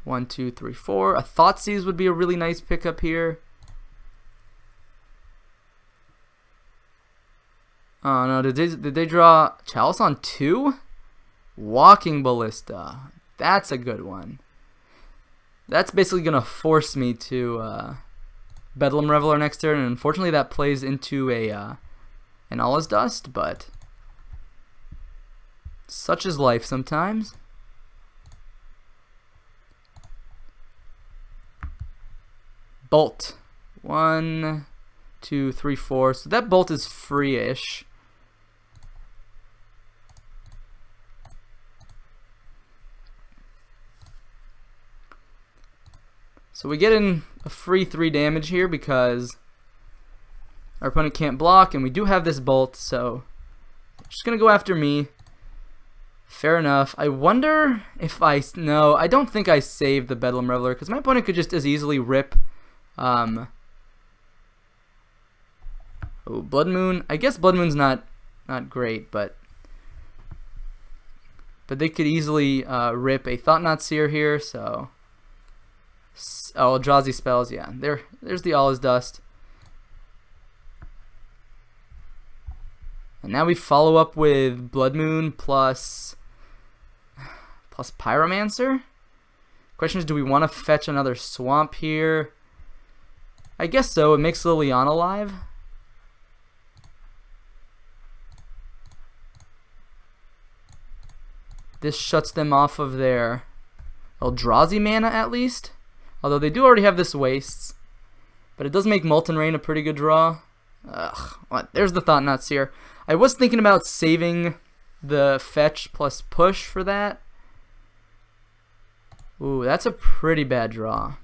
1, 2, 3, 4. A Thoughtseize would be a really nice pickup here. Oh no, did they draw Chalice on 2? Walking Ballista. That's a good one. That's basically going to force me to Bedlam Reveler next turn, and unfortunately that plays into an Allah's Dust, but such is life sometimes. Bolt. 1, 2, 3, 4. So that bolt is free-ish. So we get in a free 3 damage here because our opponent can't block, and we do have this bolt, so just gonna go after me. Fair enough. I wonder if no, I don't think I saved the Bedlam Reveler because my opponent could just as easily rip. Oh, Blood Moon. I guess Blood Moon's not great, but they could easily rip a Thought Knot Seer here. So, oh, Eldrazi spells. Yeah, there's the Allah's Dust. And now we follow up with Blood Moon plus Pyromancer. Question is, do we want to fetch another swamp here? I guess so. It makes Liliana alive. This shuts them off of their Eldrazi mana at least. Although they do already have this Wastes. But it does make Molten Rain a pretty good draw. Ugh, what? There's the Thought-Knot Seer. I was thinking about saving the fetch plus push for that. Ooh, that's a pretty bad draw.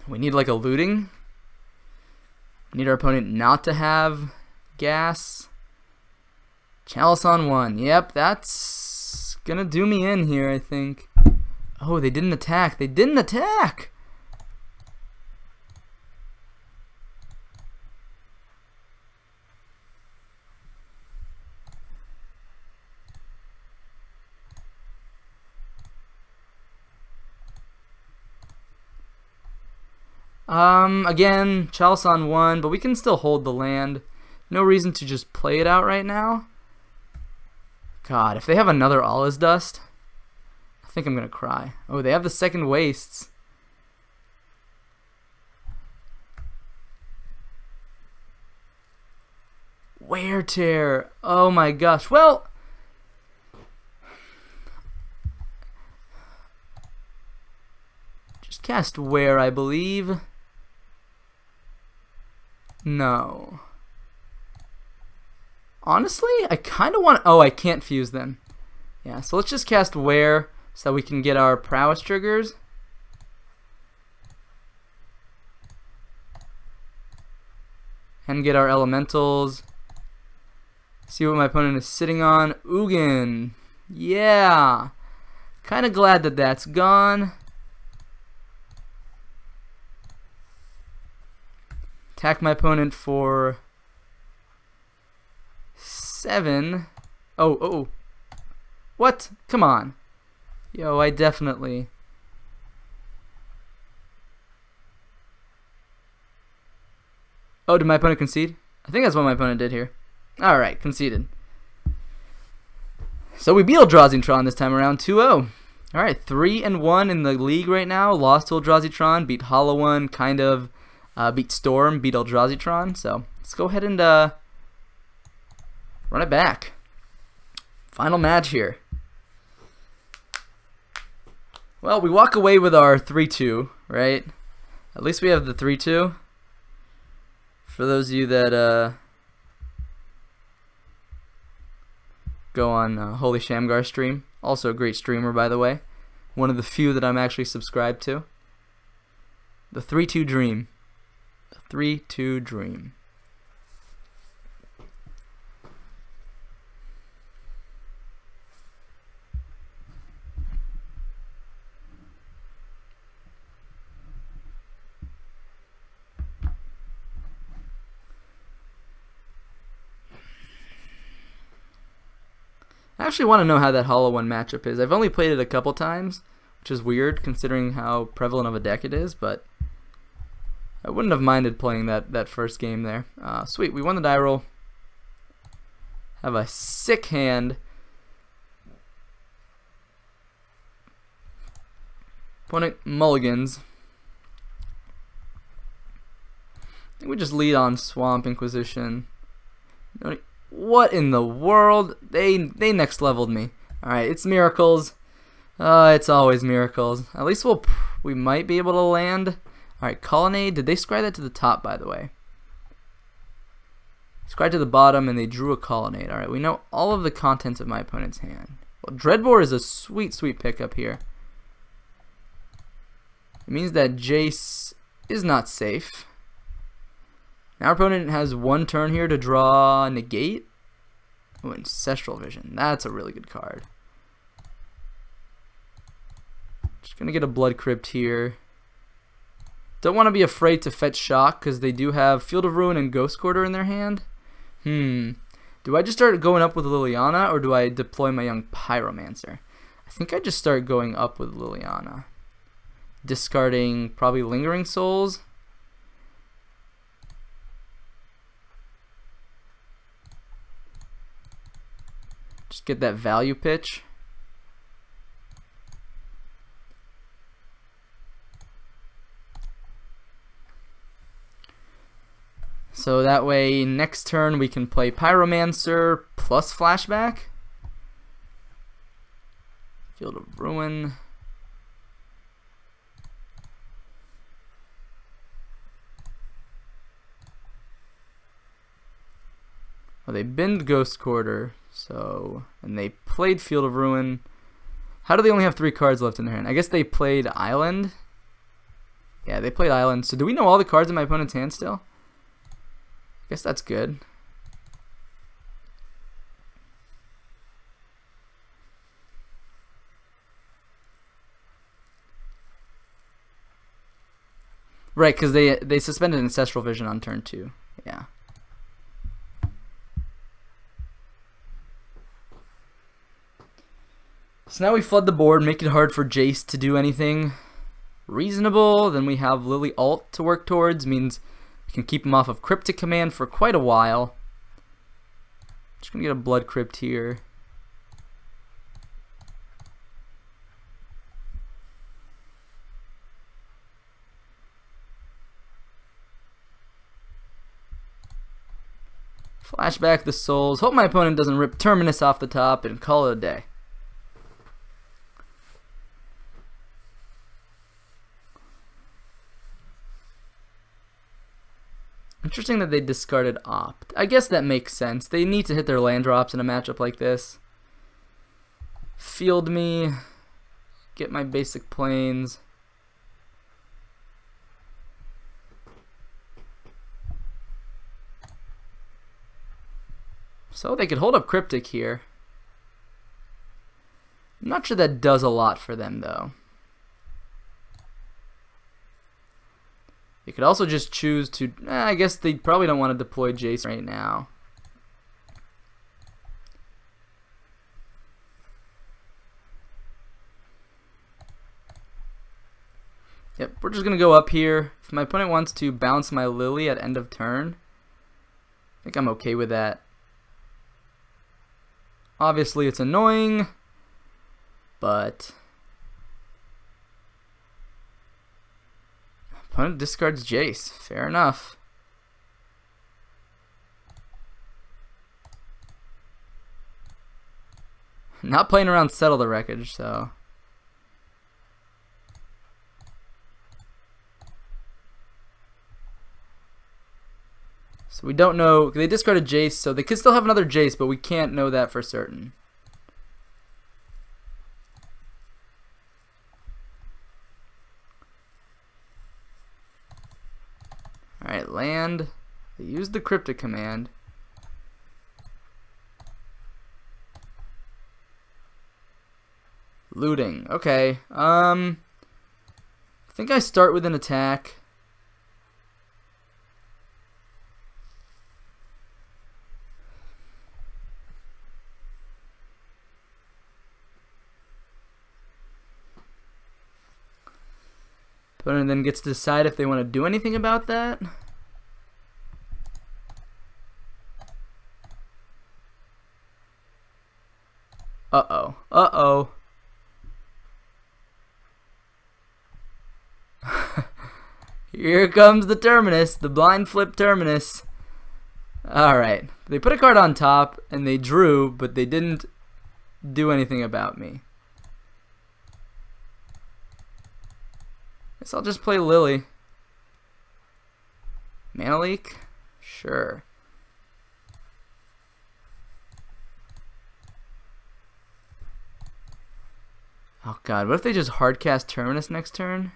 We need like a looting. We need our opponent not to have gas. Chalice on 1. Yep, that's gonna do me in here, I think. Oh, they didn't attack. They didn't attack! Again, Chalice on 1, but we can still hold the land. No reason to just play it out right now. God, if they have another Allah's Dust, I think I'm gonna cry. Oh, they have the second Wastes. Wear Tear. Oh my gosh. Well, just cast Wear, I believe. No. Honestly, I kind of want... Oh, I can't fuse then. Yeah, so let's just cast Wear so that we can get our prowess triggers. And get our elementals. See what my opponent is sitting on. Ugin. Yeah. Kind of glad that that's gone. Attack my opponent for 7. Oh. What? Come on. Yo, I definitely... Oh, did my opponent concede? I think that's what my opponent did here. Alright, conceded. So we beat Eldrazi-Tron this time around, 2-0. Alright, 3-1 in the league right now. Lost to Eldrazi-Tron, beat Hollow One, kind of. Beat Storm, beat Eldrazi-Tron. So let's go ahead and run it back. Final match here. Well, we walk away with our 3-2, right? At least we have the 3-2. For those of you that go on Holy Shamgar stream. Also a great streamer, by the way. One of the few that I'm actually subscribed to. The 3-2 Dream. 3-2 Dream. I actually want to know how that Hollow One matchup is. I've only played it a couple times, which is weird considering how prevalent of a deck it is, but I wouldn't have minded playing that first game there. Sweet, we won the die roll. Have a sick hand. Opponent mulligans. I think we just lead on Swamp Inquisition. What in the world? They next leveled me. Alright, it's miracles. It's always miracles. At least we might be able to land. Alright, Colonnade. Did they scry that to the top, by the way? Scry to the bottom, and they drew a Colonnade. Alright, we know all of the contents of my opponent's hand. Well, Dreadbore is a sweet, sweet pickup here. It means that Jace is not safe. Now our opponent has one turn here to draw Negate. Oh, Ancestral Vision. That's a really good card. Just going to get a Blood Crypt here. Don't want to be afraid to fetch Shock because they do have Field of Ruin and Ghost Quarter in their hand. Do I just start going up with Liliana or do I deploy my young Pyromancer? I think I just start going up with Liliana. Discarding probably Lingering Souls. Just get that value pitch. So that way next turn we can play Pyromancer plus Flashback. I Field of Ruin. Well, they binned Ghost Quarter, so, and they played Field of Ruin. How do they only have 3 cards left in their hand? I guess they played Island. Yeah, they played Island. So do we know all the cards in my opponent's hand still? I guess that's good. Right, because they suspended Ancestral Vision on turn 2. Yeah. So now we flood the board, make it hard for Jace to do anything reasonable. Then we have Lily Alt to work towards, means we can keep him off of Cryptic Command for quite a while. Just gonna get a Blood Crypt here. Flashback the Souls. Hope my opponent doesn't rip Terminus off the top and call it a day. Interesting that they discarded Opt. I guess that makes sense. They need to hit their land drops in a matchup like this. Field me. Get my basic planes. So they could hold up Cryptic here. I'm not sure that does a lot for them though. They could also just choose to... I guess they probably don't want to deploy Jace right now. Yep, we're just going to go up here. If my opponent wants to bounce my Lily at end of turn, I think I'm okay with that. Obviously it's annoying, but... Opponent discards Jace. Fair enough. Not playing around Settle the Wreckage, so... So we don't know. They discarded Jace, so they could still have another Jace, but we can't know that for certain. Alright, land. They used the Cryptic Command. Looting. Okay. I think I start with an attack. Opponent then gets to decide if they want to do anything about that. Uh-oh. Uh-oh. Here comes the Terminus, the blind flip Terminus. Alright. They put a card on top, and they drew, but they didn't do anything about me. Guess I'll just play Lily. Mana Leak? Sure. Oh god, what if they just hardcast Terminus next turn?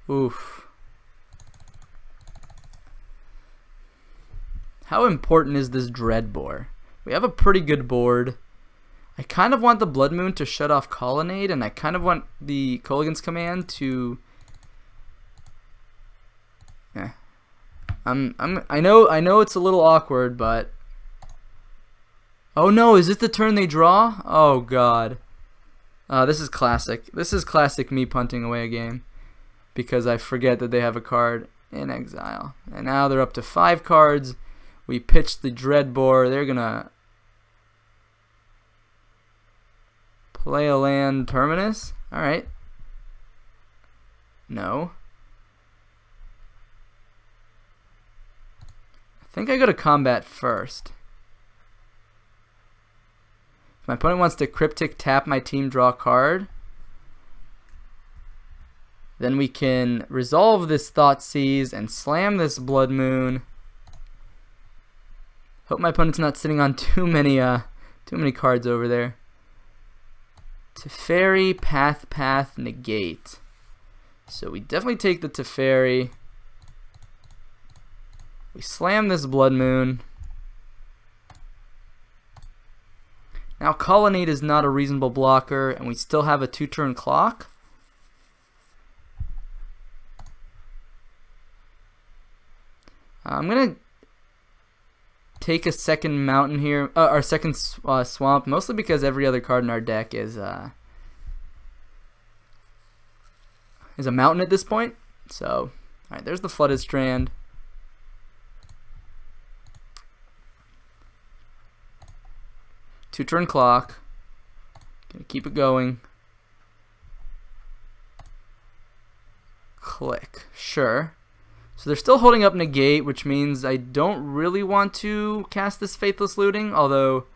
Oof. How important is this Dreadbore? We have a pretty good board. I kind of want the Blood Moon to shut off Colonnade, and I kind of want the Kolaghan's Command to... I know it's a little awkward, but... Oh no, is it the turn they draw? Oh god. This is classic. This is classic me punting away a game. Because I forget that they have a card in exile. And now they're up to 5 cards. We pitched the Dreadbore. They're gonna play a land Terminus. Alright. No. I think I go to combat first. My opponent wants to Cryptic tap my team, draw a card. Then we can resolve this Thoughtseize and slam this Blood Moon. Hope my opponent's not sitting on too many cards over there. Teferi, Path, negate. So we definitely take the Teferi. We slam this Blood Moon. Now Colonnade is not a reasonable blocker, and we still have a 2-turn clock. I'm gonna take a second mountain here, our second swamp, mostly because every other card in our deck is a mountain at this point. So, all right, there's the Flooded Strand. Two-turn clock. Gonna keep it going. Click. Sure. So they're still holding up negate, which means I don't really want to cast this Faithless Looting, although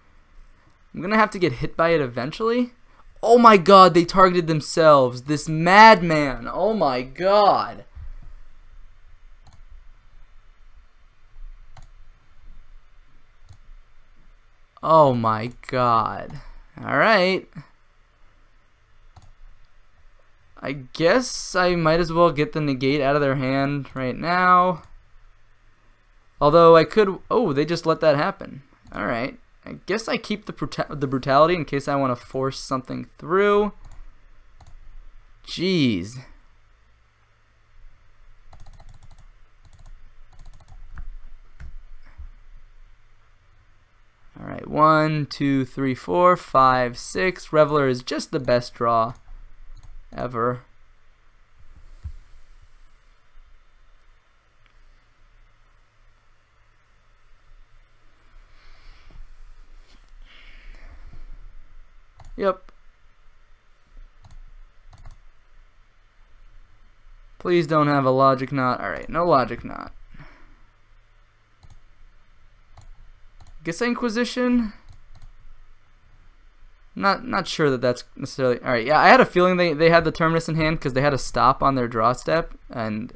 I'm going to have to get hit by it eventually. Oh my god, they targeted themselves. This madman. Oh my god. Oh my god. Alright. I guess I might as well get the negate out of their hand right now. Although I could... Oh, they just let that happen. Alright. I guess I keep the brutality in case I want to force something through. Jeez. Alright, 1, 2, 3, 4, 5, 6. Reveler is just the best draw ever. Yep. Please don't have a Logic Knot. Alright, no Logic Knot. Guess Inquisition? Not sure that that's necessarily... Alright, yeah, I had a feeling they had the Terminus in hand because they had a stop on their draw step, and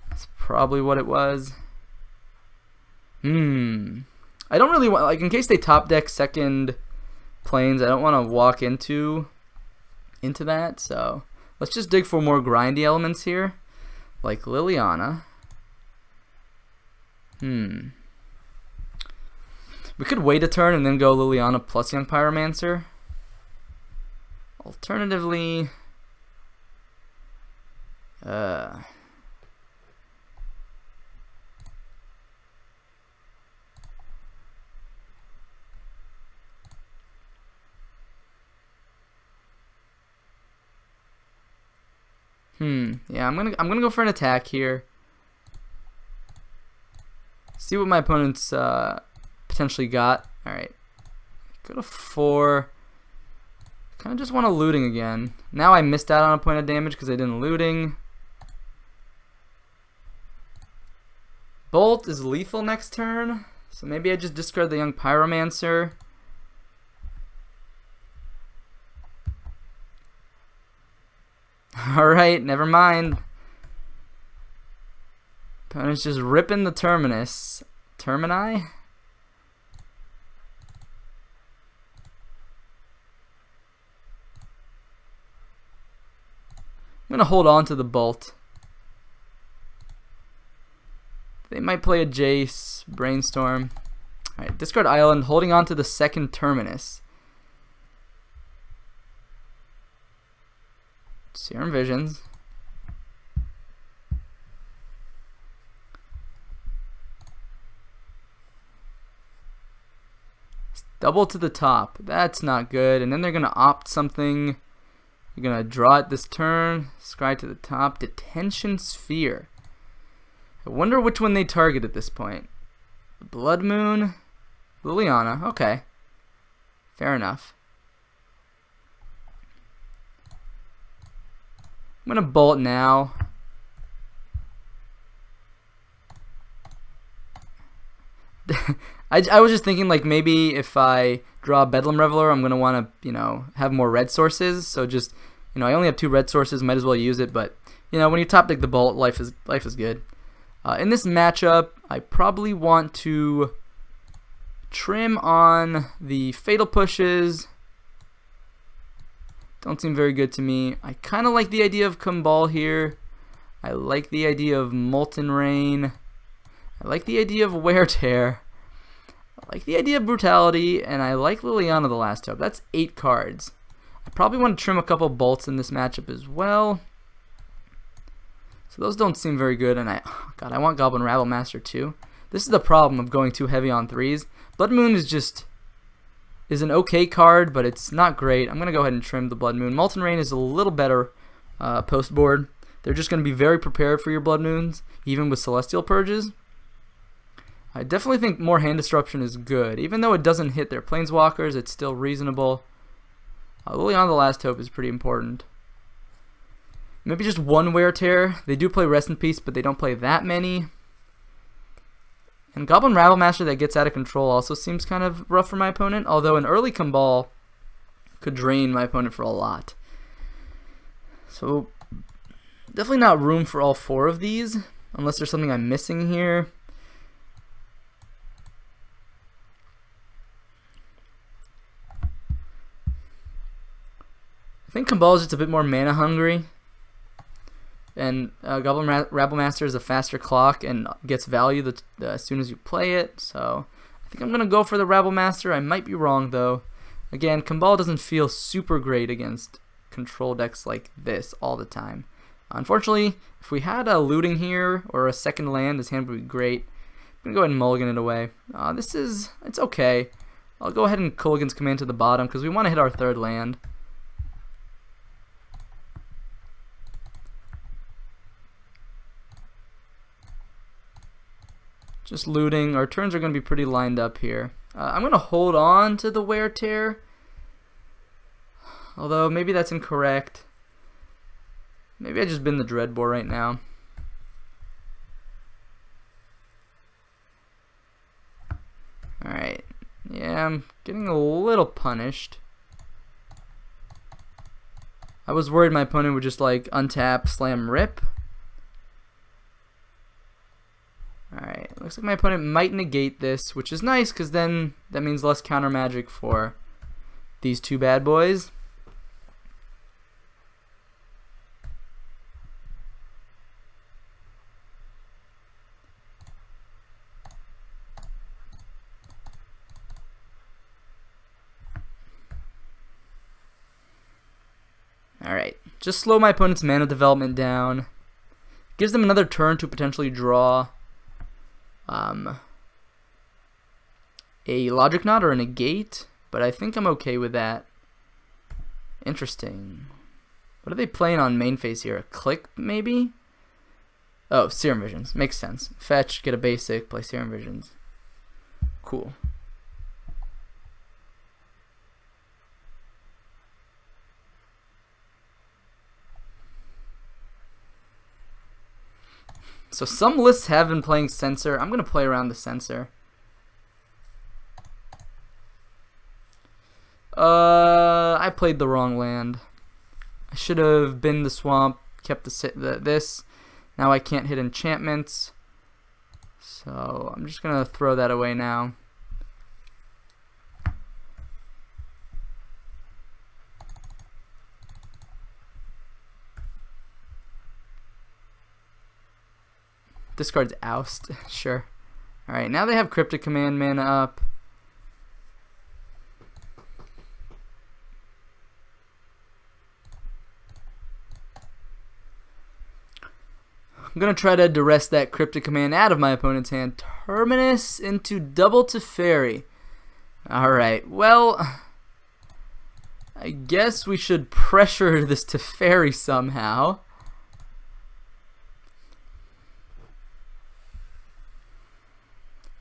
that's probably what it was. I don't really want... Like, in case they top deck second planes, I don't want to walk into that, so let's just dig for more grindy elements here, like Liliana. We could wait a turn and then go Liliana plus Young Pyromancer. Alternatively, yeah, I'm gonna go for an attack here. See what my opponent's potentially got. Alright. Go to 4. Kind of just want a looting again. Now I missed out on a point of damage because I didn't looting. Bolt is lethal next turn. So maybe I just discard the Young Pyromancer. Alright, never mind. Opponent's just ripping the Terminus. Termini? I'm going to hold on to the Bolt. They might play a Jace, Brainstorm. Alright, discard Island, holding on to the second Terminus. Serum Visions. Double to the top. That's not good. And then they're going to opt something. You're going to draw it this turn. Scry to the top. Detention Sphere. I wonder which one they target at this point. Blood Moon. Liliana. Okay. Fair enough. I'm going to bolt now. I was just thinking like maybe if I draw Bedlam Reveler, I'm gonna want to, you know, have more red sources. So just, you know, I only have 2 red sources, might as well use it. But you know, when you top deck the Bolt, life is good. In this matchup, I probably want to trim on the Fatal Pushes. Don't seem very good to me. I kind of like the idea of Kumbal here. I like the idea of Molten Rain. I like the idea of Wear Tear. I like the idea of Brutality, and I like Liliana the Last Hope. That's 8 cards. I probably want to trim a couple bolts in this matchup as well. So those don't seem very good, and God, I want Goblin Rabblemaster too. This is the problem of going too heavy on 3s. Blood Moon is an okay card, but it's not great. I'm gonna go ahead and trim the Blood Moon. Molten Rain is a little better post board. They're just gonna be very prepared for your Blood Moons, even with Celestial Purges. I definitely think more Hand Disruption is good. Even though it doesn't hit their Planeswalkers, it's still reasonable. Liliana the Last Hope is pretty important. Maybe just 1 Wear Tear. They do play Rest in Peace, but they don't play that many. And Goblin Rabblemaster that gets out of control also seems kind of rough for my opponent, although an early Kumbal could drain my opponent for a lot. So definitely not room for all 4 of these, unless there's something I'm missing here. I think Kumbal is just a bit more mana hungry. And Goblin Rabblemaster is a faster clock and gets value as soon as you play it. So I think I'm going to go for the Rabblemaster. I might be wrong though. Again, Kumbal doesn't feel super great against control decks like this all the time. Unfortunately, if we had a looting here or a second land, this hand would be great. I'm going to go ahead and mulligan it away. It's okay. I'll go ahead and Kulligan's Command to the bottom because we want to hit our 3rd land. Just looting. Our turns are going to be pretty lined up here. I'm going to hold on to the Wear Tear. Although, maybe that's incorrect. Maybe I just bin the Dreadbore right now. Alright. Yeah, I'm getting a little punished. I was worried my opponent would just like untap, slam, rip. Alright, looks like my opponent might negate this, which is nice because then that means less counter magic for these 2 bad boys. Alright, just slow my opponent's mana development down. Gives them another turn to potentially draw a Logic Knot or a Negate, but I think I'm okay with that. Interesting. What are they playing on main phase here? A Click, maybe? Oh, Serum Visions. Makes sense. Fetch, get a basic, play Serum Visions. Cool. So some lists have been playing Censor. I'm going to play around the Censor. I played the wrong land. I should have been the Swamp, kept this. Now I can't hit enchantments. So I'm just going to throw that away now. Discards Oust, sure. Alright, now they have Cryptic Command mana up. I'm going to try to duress that Cryptic Command out of my opponent's hand. Terminus into double Teferi. Alright, well, I guess we should pressure this Teferi somehow.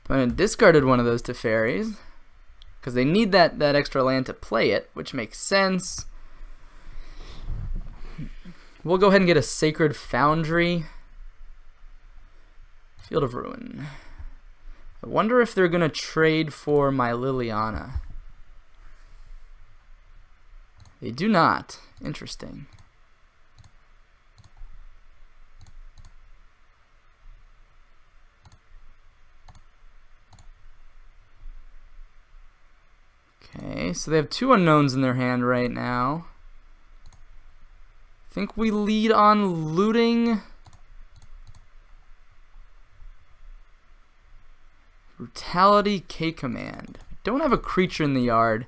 Opponent discarded one of those Teferis because they need that extra land to play it, which makes sense. We'll go ahead and get a Sacred Foundry. Field of Ruin. I wonder if they're gonna trade for my Liliana. They do not. Interesting. Okay, so they have 2 unknowns in their hand right now. I think we lead on looting. Brutality, K-Command. Don't have a creature in the yard.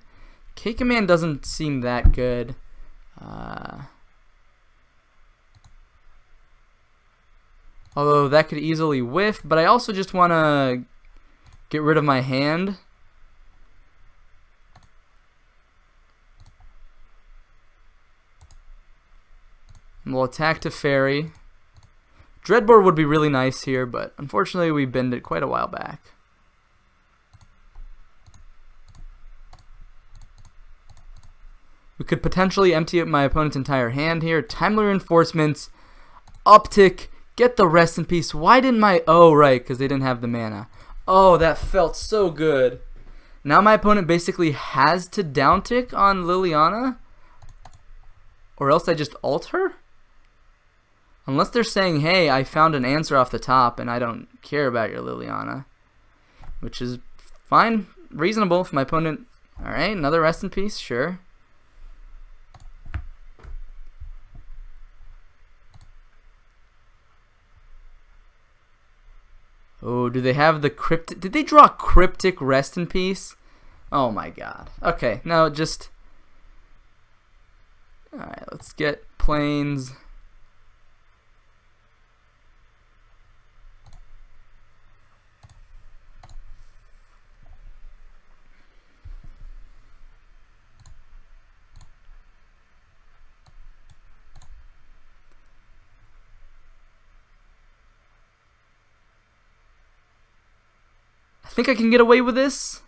K-Command doesn't seem that good. Although that could easily whiff, but I also just want to get rid of my hand. And we'll attack to Fairy. Dreadbore would be really nice here, but unfortunately we binned it quite a while back. We could potentially empty out my opponent's entire hand here. Timely Reinforcements, Uptick, get the Rest in Peace. Why didn't my... Oh, right, because they didn't have the mana. Oh, that felt so good. Now my opponent basically has to downtick on Liliana, or else I just ult her? Unless they're saying, hey, I found an answer off the top and I don't care about your Liliana. Which is fine, reasonable for my opponent. Alright, another Rest in Peace, sure. Oh, do they have the cryptic? Did they draw Cryptic Rest in Peace? Oh my god. Okay, no, just... Alright, let's get planes. I think I can get away with this.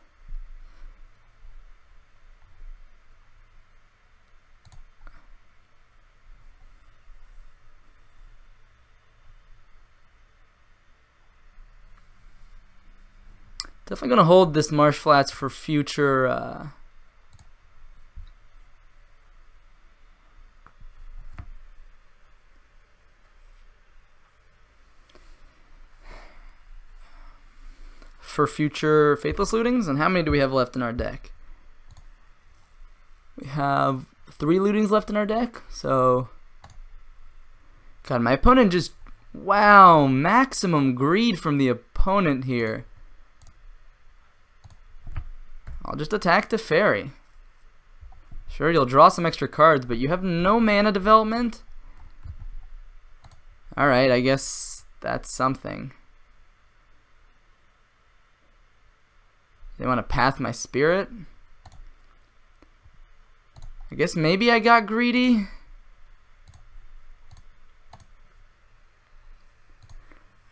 Definitely gonna hold this Marsh Flats for future Faithless Lootings. And how many do we have left in our deck? We have 3 lootings left in our deck. So, God, my opponent just, wow, maximum greed from the opponent here. I'll just attack the Fairy. Sure, you'll draw some extra cards, but you have no mana development? Alright, I guess that's something. They want to path my spirit? I guess maybe I got greedy.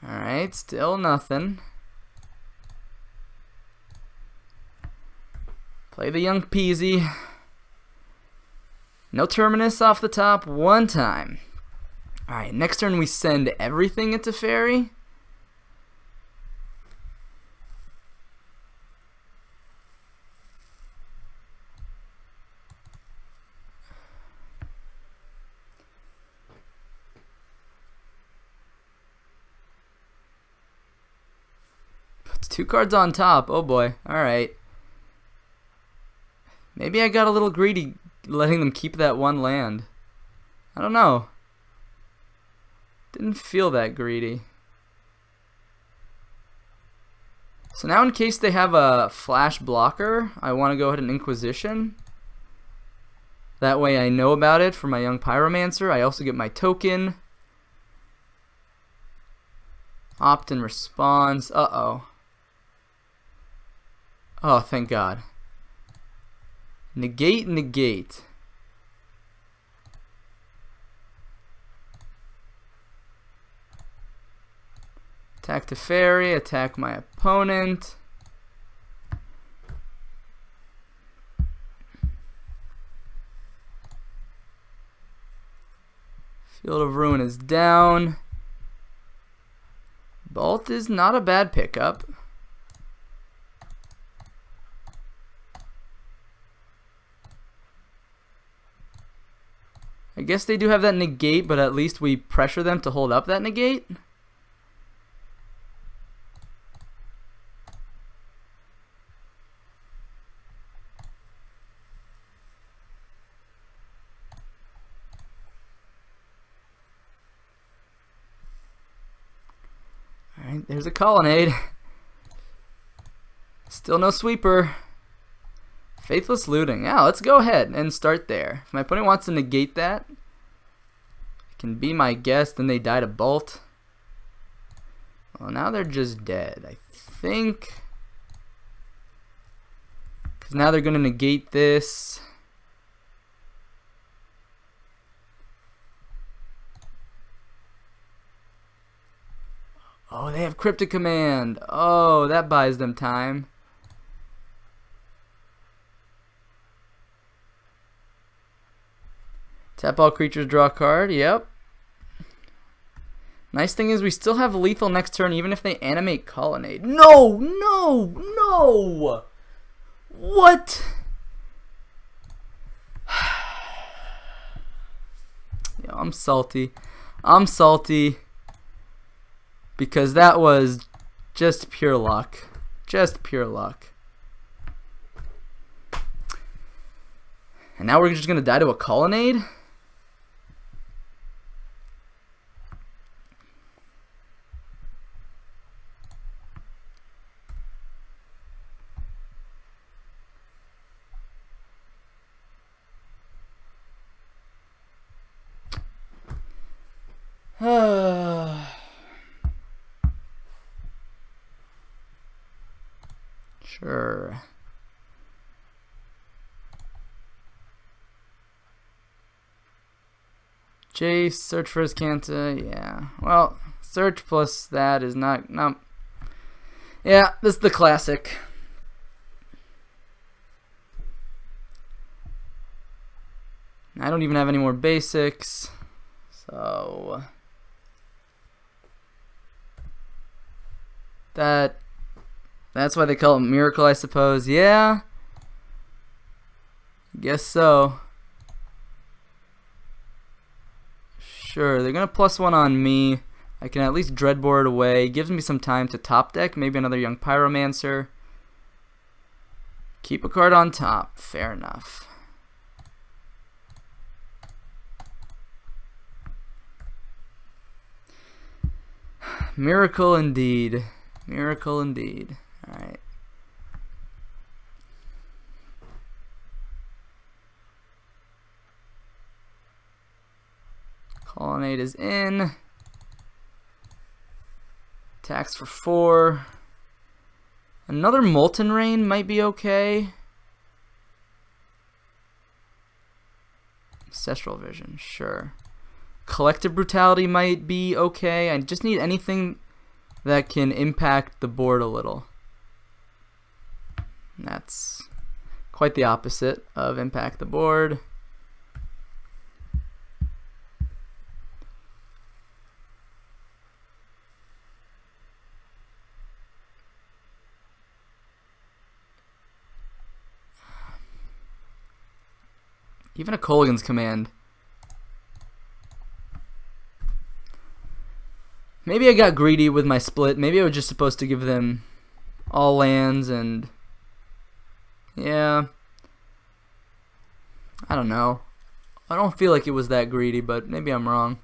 Alright, still nothing. Play the Young Peasy. No Terminus off the top, 1 time. Alright, next turn we send everything into Fairy. Puts 2 cards on top, oh boy, alright. Maybe I got a little greedy letting them keep that 1 land. I don't know. Didn't feel that greedy. So now in case they have a flash blocker, I want to go ahead and Inquisition. That way I know about it for my Young Pyromancer. I also get my token. Opt-in response. Uh-oh. Oh, thank God. Negate, negate. Attack the Fairy, attack my opponent. Field of Ruin is down. Bolt is not a bad pickup. guess they do have that negate, but at least we pressure them to hold up that negate. Alright, there's a colonnade. Still no sweeper. Faithless looting. Yeah, let's go ahead and start there. If my opponent wants to negate that, it can be my guess, then they die to bolt. Well, now they're just dead, I think. Because now they're going to negate this. Oh, they have Cryptic Command. Oh, that buys them time. Tap all creatures, draw a card. Yep. Nice thing is we still have lethal next turn even if they animate Colonnade. No! No! No! What? Yo, I'm salty. I'm salty. Because that was just pure luck. Just pure luck. And now we're just going to die to a Colonnade? Sure. Jace, search for his Kanta, yeah. Well, search plus that is not. Yeah, this is the classic. I don't even have any more basics, so that's why they call it Miracle, I suppose. Yeah, guess so. Sure, they're gonna +1 on me. I can at least Dreadboard away. Gives me some time to top deck. Maybe another young Pyromancer. Keep a card on top. Fair enough. Miracle indeed. Miracle indeed. Alright. Colonnade is in. Attacks for 4. Another Molten Rain might be okay. Ancestral Vision, sure. Collective Brutality might be okay. I just need anything that can impact the board a little. And that's quite the opposite of impact the board. Even a Kolaghan's Command. Maybe I got greedy with my split. Maybe I was just supposed to give them all lands and... yeah. I don't know. I don't feel like it was that greedy, but maybe I'm wrong.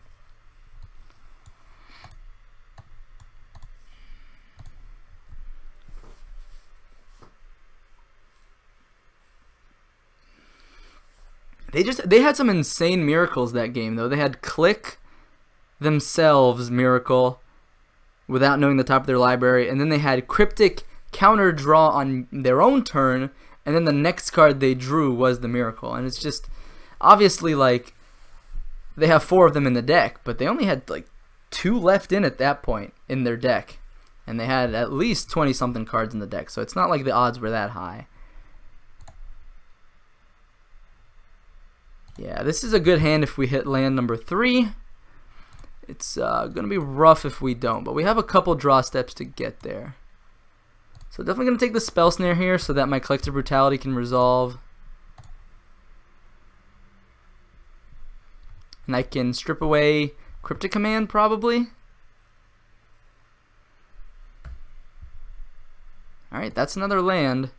They had some insane miracles that game though. They had Click themselves miracle without knowing the top of their library, and then they had Cryptic counter draw on their own turn, and then the next card they drew was the miracle. And it's just obviously like they have 4 of them in the deck, but they only had like 2 left in at that point in their deck, and they had at least 20 something cards in the deck, so it's not like the odds were that high. Yeah, this is a good hand if we hit land number 3. It's going to be rough if we don't, but we have a couple draw steps to get there. So definitely going to take the Spell Snare here so that my Collective Brutality can resolve. And I can strip away Cryptic Command probably. Alright, that's another land.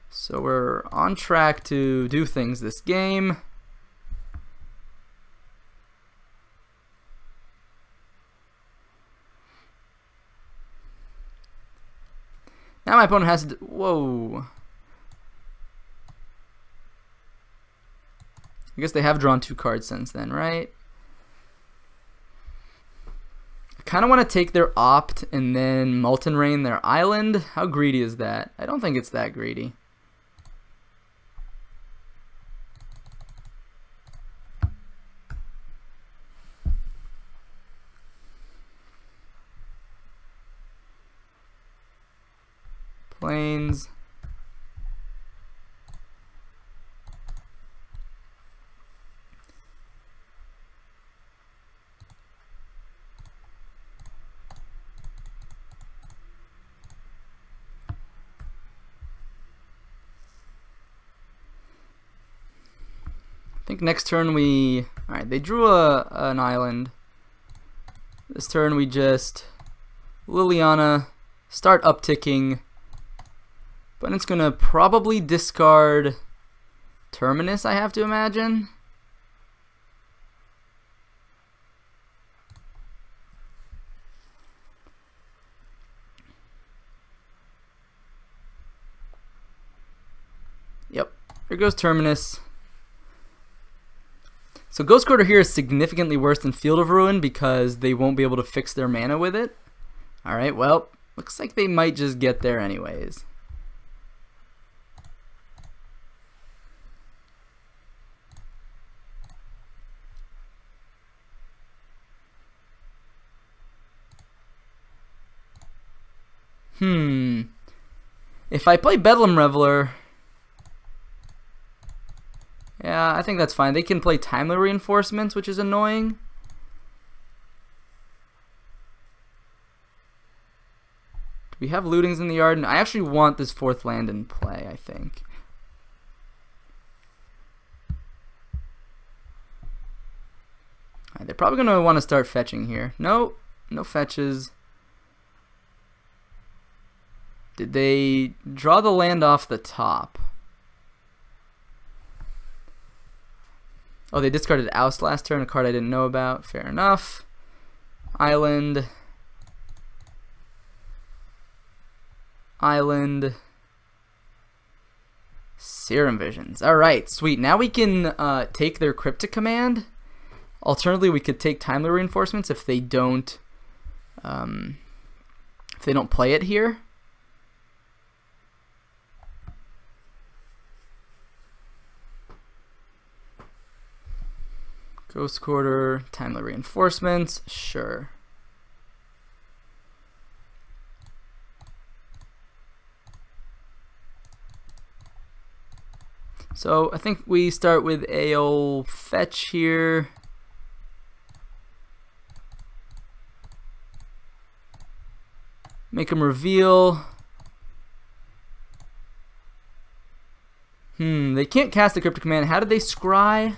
So we're on track to do things this game. Now my opponent has to... Whoa. I guess they have drawn 2 cards since then, right? I kind of want to take their Opt and then Molten Rain their island. How greedy is that? I don't think it's that greedy. Plains. I think next turn we... Alright, they drew an island. This turn we just... Liliana, start upticking. But it's going to probably discard Terminus, I have to imagine. Yep, here goes Terminus. So Ghost Quarter here is significantly worse than Field of Ruin because they won't be able to fix their mana with it. Alright, well, looks like they might just get there anyways. If I play Bedlam Reveler, yeah, I think that's fine. They can play Timely Reinforcements, which is annoying. Do we have lootings in the yard? And I actually want this 4th land in play, I think. Alright, they're probably going to want to start fetching here. No, no fetches. Did they draw the land off the top? Oh, they discarded Oust last turn, a card I didn't know about. Fair enough. Island. Island. Serum Visions. Alright, sweet. Now we can take their Cryptic Command. Alternatively, we could take Timely Reinforcements if they don't play it here. Ghost Quarter, Timely Reinforcements, sure. So I think we start with a old fetch here. Make them reveal. They can't cast the Cryptic Command. How did they scry?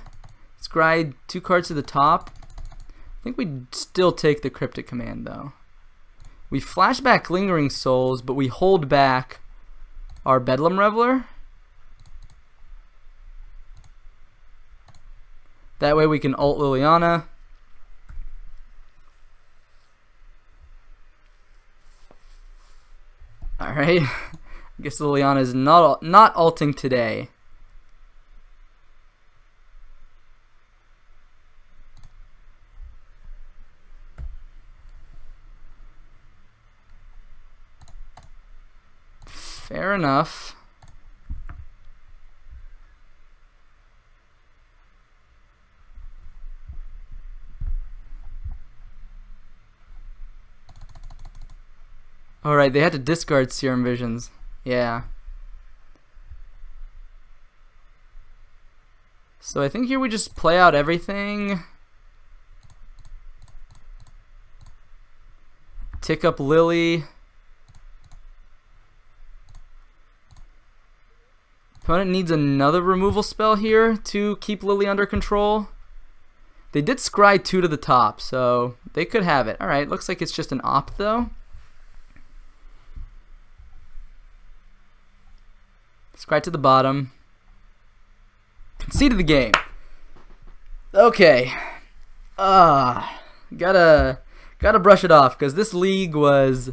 Scry 2 cards to the top. I think we'd still take the Cryptic Command though. We flash back Lingering Souls, but we hold back our Bedlam Reveler. That way we can ult Liliana. Alright. I guess Liliana is not ulting today. Fair enough. Alright, they had to discard Serum Visions. Yeah. So I think here we just play out everything. Tick up Lily. Opponent needs another removal spell here to keep Lily under control. They did scry 2 to the top, so they could have it. Alright, looks like it's just an op, though. Scry to the bottom. Conceded the game. Okay. Gotta brush it off, because this league was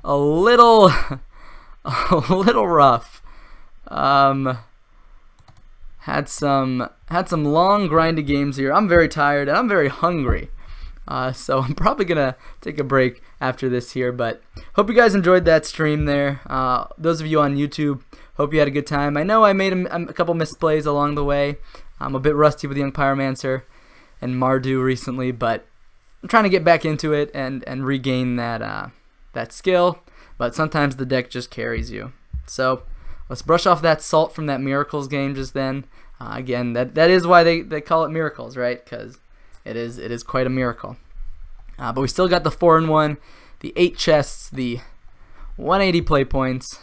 a little rough. Had some long grinded games here. I'm very tired and I'm very hungry. So I'm probably gonna take a break after this here, but hope you guys enjoyed that stream there. Those of you on YouTube, hope you had a good time. I know I made a couple misplays along the way. I'm a bit rusty with Young Pyromancer and Mardu recently, but I'm trying to get back into it and regain that skill. But sometimes the deck just carries you. So let's brush off that salt from that Miracles game just then. Again, that is why they call it Miracles, right? Because it is quite a miracle. But we still got the 4-in-1, the 8 chests, the 180 play points.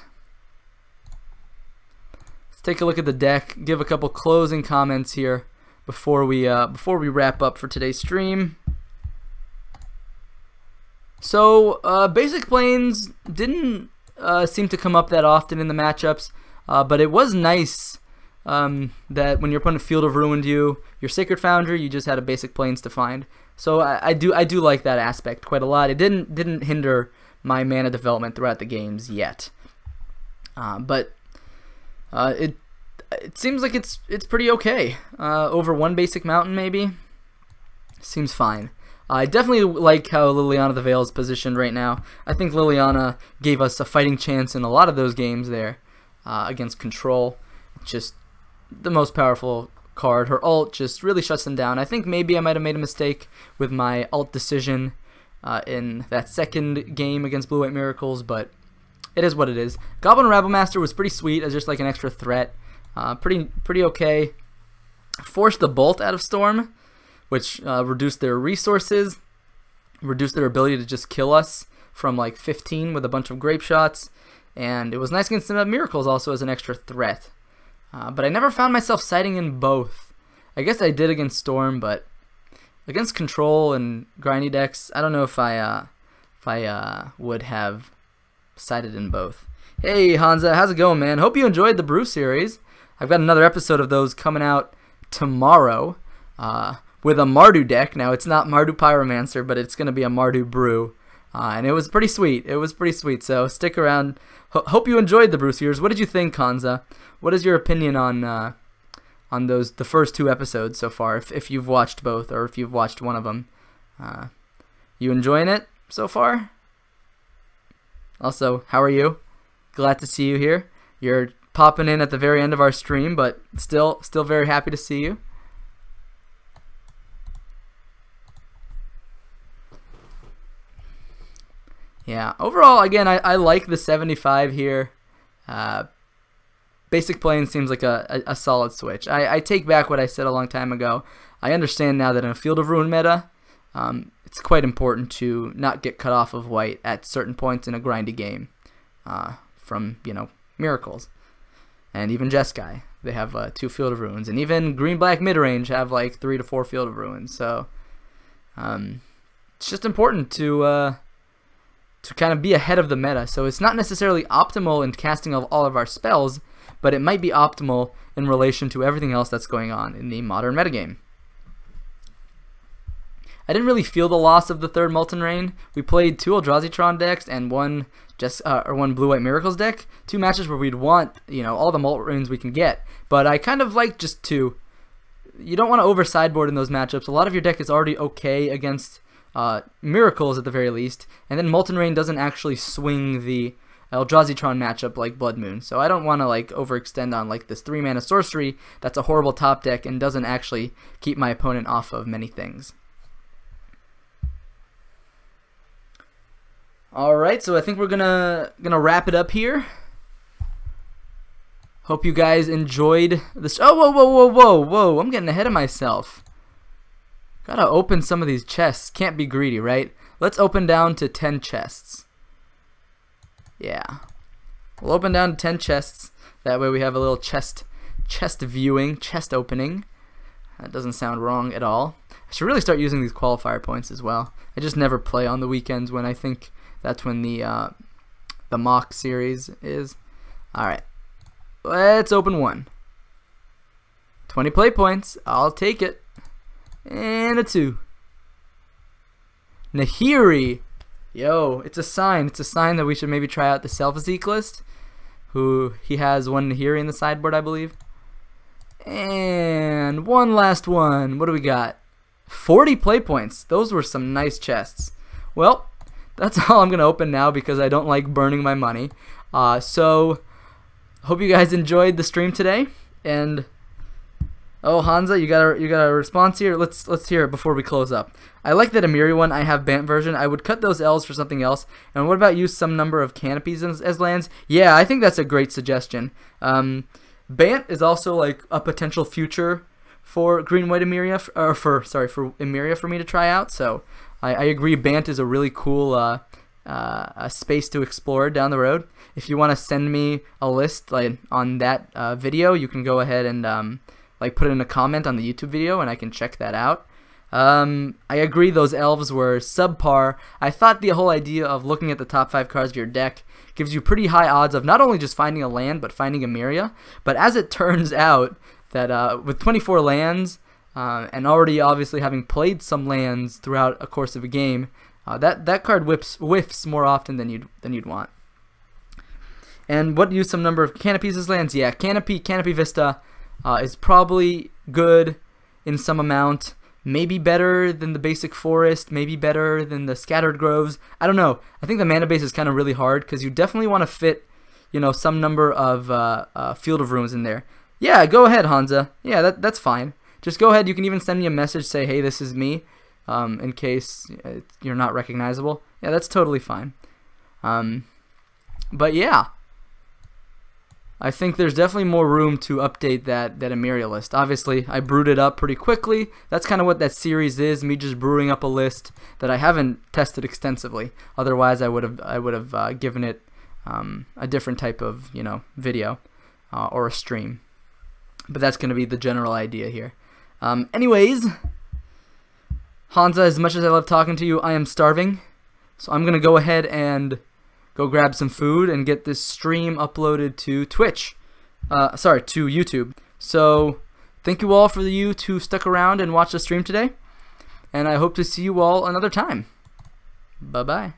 Let's take a look at the deck. Give a couple closing comments here before we wrap up for today's stream. So basic planes didn't seem to come up that often in the matchups, but it was nice that when your opponent Field of Ruined you, your Sacred Foundry, you just had a basic planes to find. So I do like that aspect quite a lot. It didn't hinder my mana development throughout the games yet, but it seems like it's pretty okay. Over 1 basic mountain maybe seems fine. I definitely like how Liliana the Veil is positioned right now. I think Liliana gave us a fighting chance in a lot of those games there against Control. Just the most powerful card. Her ult just really shuts them down. I think maybe I might have made a mistake with my ult decision in that second game against Blue-White Miracles, but it is what it is. Goblin Rabblemaster was pretty sweet as just like an extra threat. Pretty okay. Forced the Bolt out of Storm, which reduced their resources, reduced their ability to just kill us from like 15 with a bunch of grape shots, and it was nice against the Miracles also as an extra threat. But I never found myself siding in both. I guess I did against Storm, but against Control and grindy decks, I don't know if I would have sided in both. Hey Hansa, how's it going, man? Hope you enjoyed the Brew series. I've got another episode of those coming out tomorrow. With a Mardu deck. Now, it's not Mardu Pyromancer, but it's going to be a Mardu Brew. And it was pretty sweet. It was pretty sweet. So stick around. Hope you enjoyed the Brew series. What did you think, Kanza? What is your opinion on the first 2 episodes so far, if you've watched both or if you've watched one of them? You enjoying it so far? Also, how are you? Glad to see you here. You're popping in at the very end of our stream, but still very happy to see you. Yeah, overall, again, I like the 75 here. Basic Plane seems like a solid switch. I take back what I said a long time ago. I understand now that in a Field of Ruin meta, it's quite important to not get cut off of white at certain points in a grindy game from, Miracles. And even Jeskai, they have 2 Field of Ruins. And even green-black mid-range have like 3 to 4 Field of Ruins. So it's just important to kind of be ahead of the meta. So it's not necessarily optimal in casting of all of our spells, but it might be optimal in relation to everything else that's going on in the modern metagame. I didn't really feel the loss of the 3rd Molten Rain. We played 2 Eldrazi-Tron decks and one Blue-White Miracles deck. 2 matches where we'd want, all the Molten Rains we can get. But I kind of like just 2. You don't want to over sideboard in those matchups. A lot of your deck is already okay against Miracles at the very least, and then Molten Rain doesn't actually swing the Eldrazi-Tron matchup like Blood Moon, so I don't want to like overextend on like this 3-mana sorcery that's a horrible top deck and doesn't actually keep my opponent off of many things. Alright, so I think we're gonna wrap it up here. Hope you guys enjoyed this. Oh, whoa, I'm getting ahead of myself. Gotta open some of these chests. Can't be greedy, right? Let's open down to 10 chests. Yeah. We'll open down to 10 chests. That way we have a little chest viewing, chest opening. That doesn't sound wrong at all. should really start using these qualifier points as well. I just never play on the weekends when I think that's when the mock series is. Alright, let's open one. 20 play points, I'll take it. And a 2. Nahiri. Yo, it's a sign. It's a sign that we should maybe try out the Decklist, who he has one Nahiri in the sideboard, I believe. And one last one. What do we got? 40 play points. Those were some nice chests. Well, that's all I'm going to open now because I don't like burning my money. So, hope you guys enjoyed the stream today. And oh, Hansa, you got a response here? Let's hear it before we close up. I like that Amiri one. I have Bant version. I would cut those L's for something else. And what about use some number of canopies as lands? Yeah, I think that's a great suggestion. Bant is also like a potential future for green-white Emeria, or for Emeria for me to try out. So I agree. Bant is a really cool a space to explore down the road. If you want to send me a list like on that video, you can go ahead and like put in a comment on the YouTube video, and I can check that out. I agree. Those elves were subpar. I thought the whole idea of looking at the top 5 cards of your deck gives you pretty high odds of not only just finding a land, but finding Emeria. But as it turns out, that with 24 lands, and already obviously having played some lands throughout a course of a game, that card whiffs more often than you'd want. And what use some number of canopies as lands? Yeah, Canopy Vista is probably good in some amount. Maybe better than the basic forest, maybe better than the scattered groves. I don't know. I think the mana base is kind of really hard because you definitely want to fit, some number of Field of Ruins in there. Yeah, go ahead, Hansa. Yeah, that's fine. Just go ahead. You can even send me a message, say, hey, this is me, in case you're not recognizable. Yeah, that's totally fine. But yeah, I think there's definitely more room to update that Emeria list. Obviously, I brewed it up pretty quickly. That's kind of what that series is, me just brewing up a list that I haven't tested extensively. Otherwise, I would have given it a different type of video or a stream. But that's going to be the general idea here. Anyways, Hansa, as much as I love talking to you, I am starving. So I'm going to go ahead and go grab some food and get this stream uploaded to Twitch. To YouTube. So thank you all for you who stuck around and watched the stream today. And I hope to see you all another time. Bye-bye.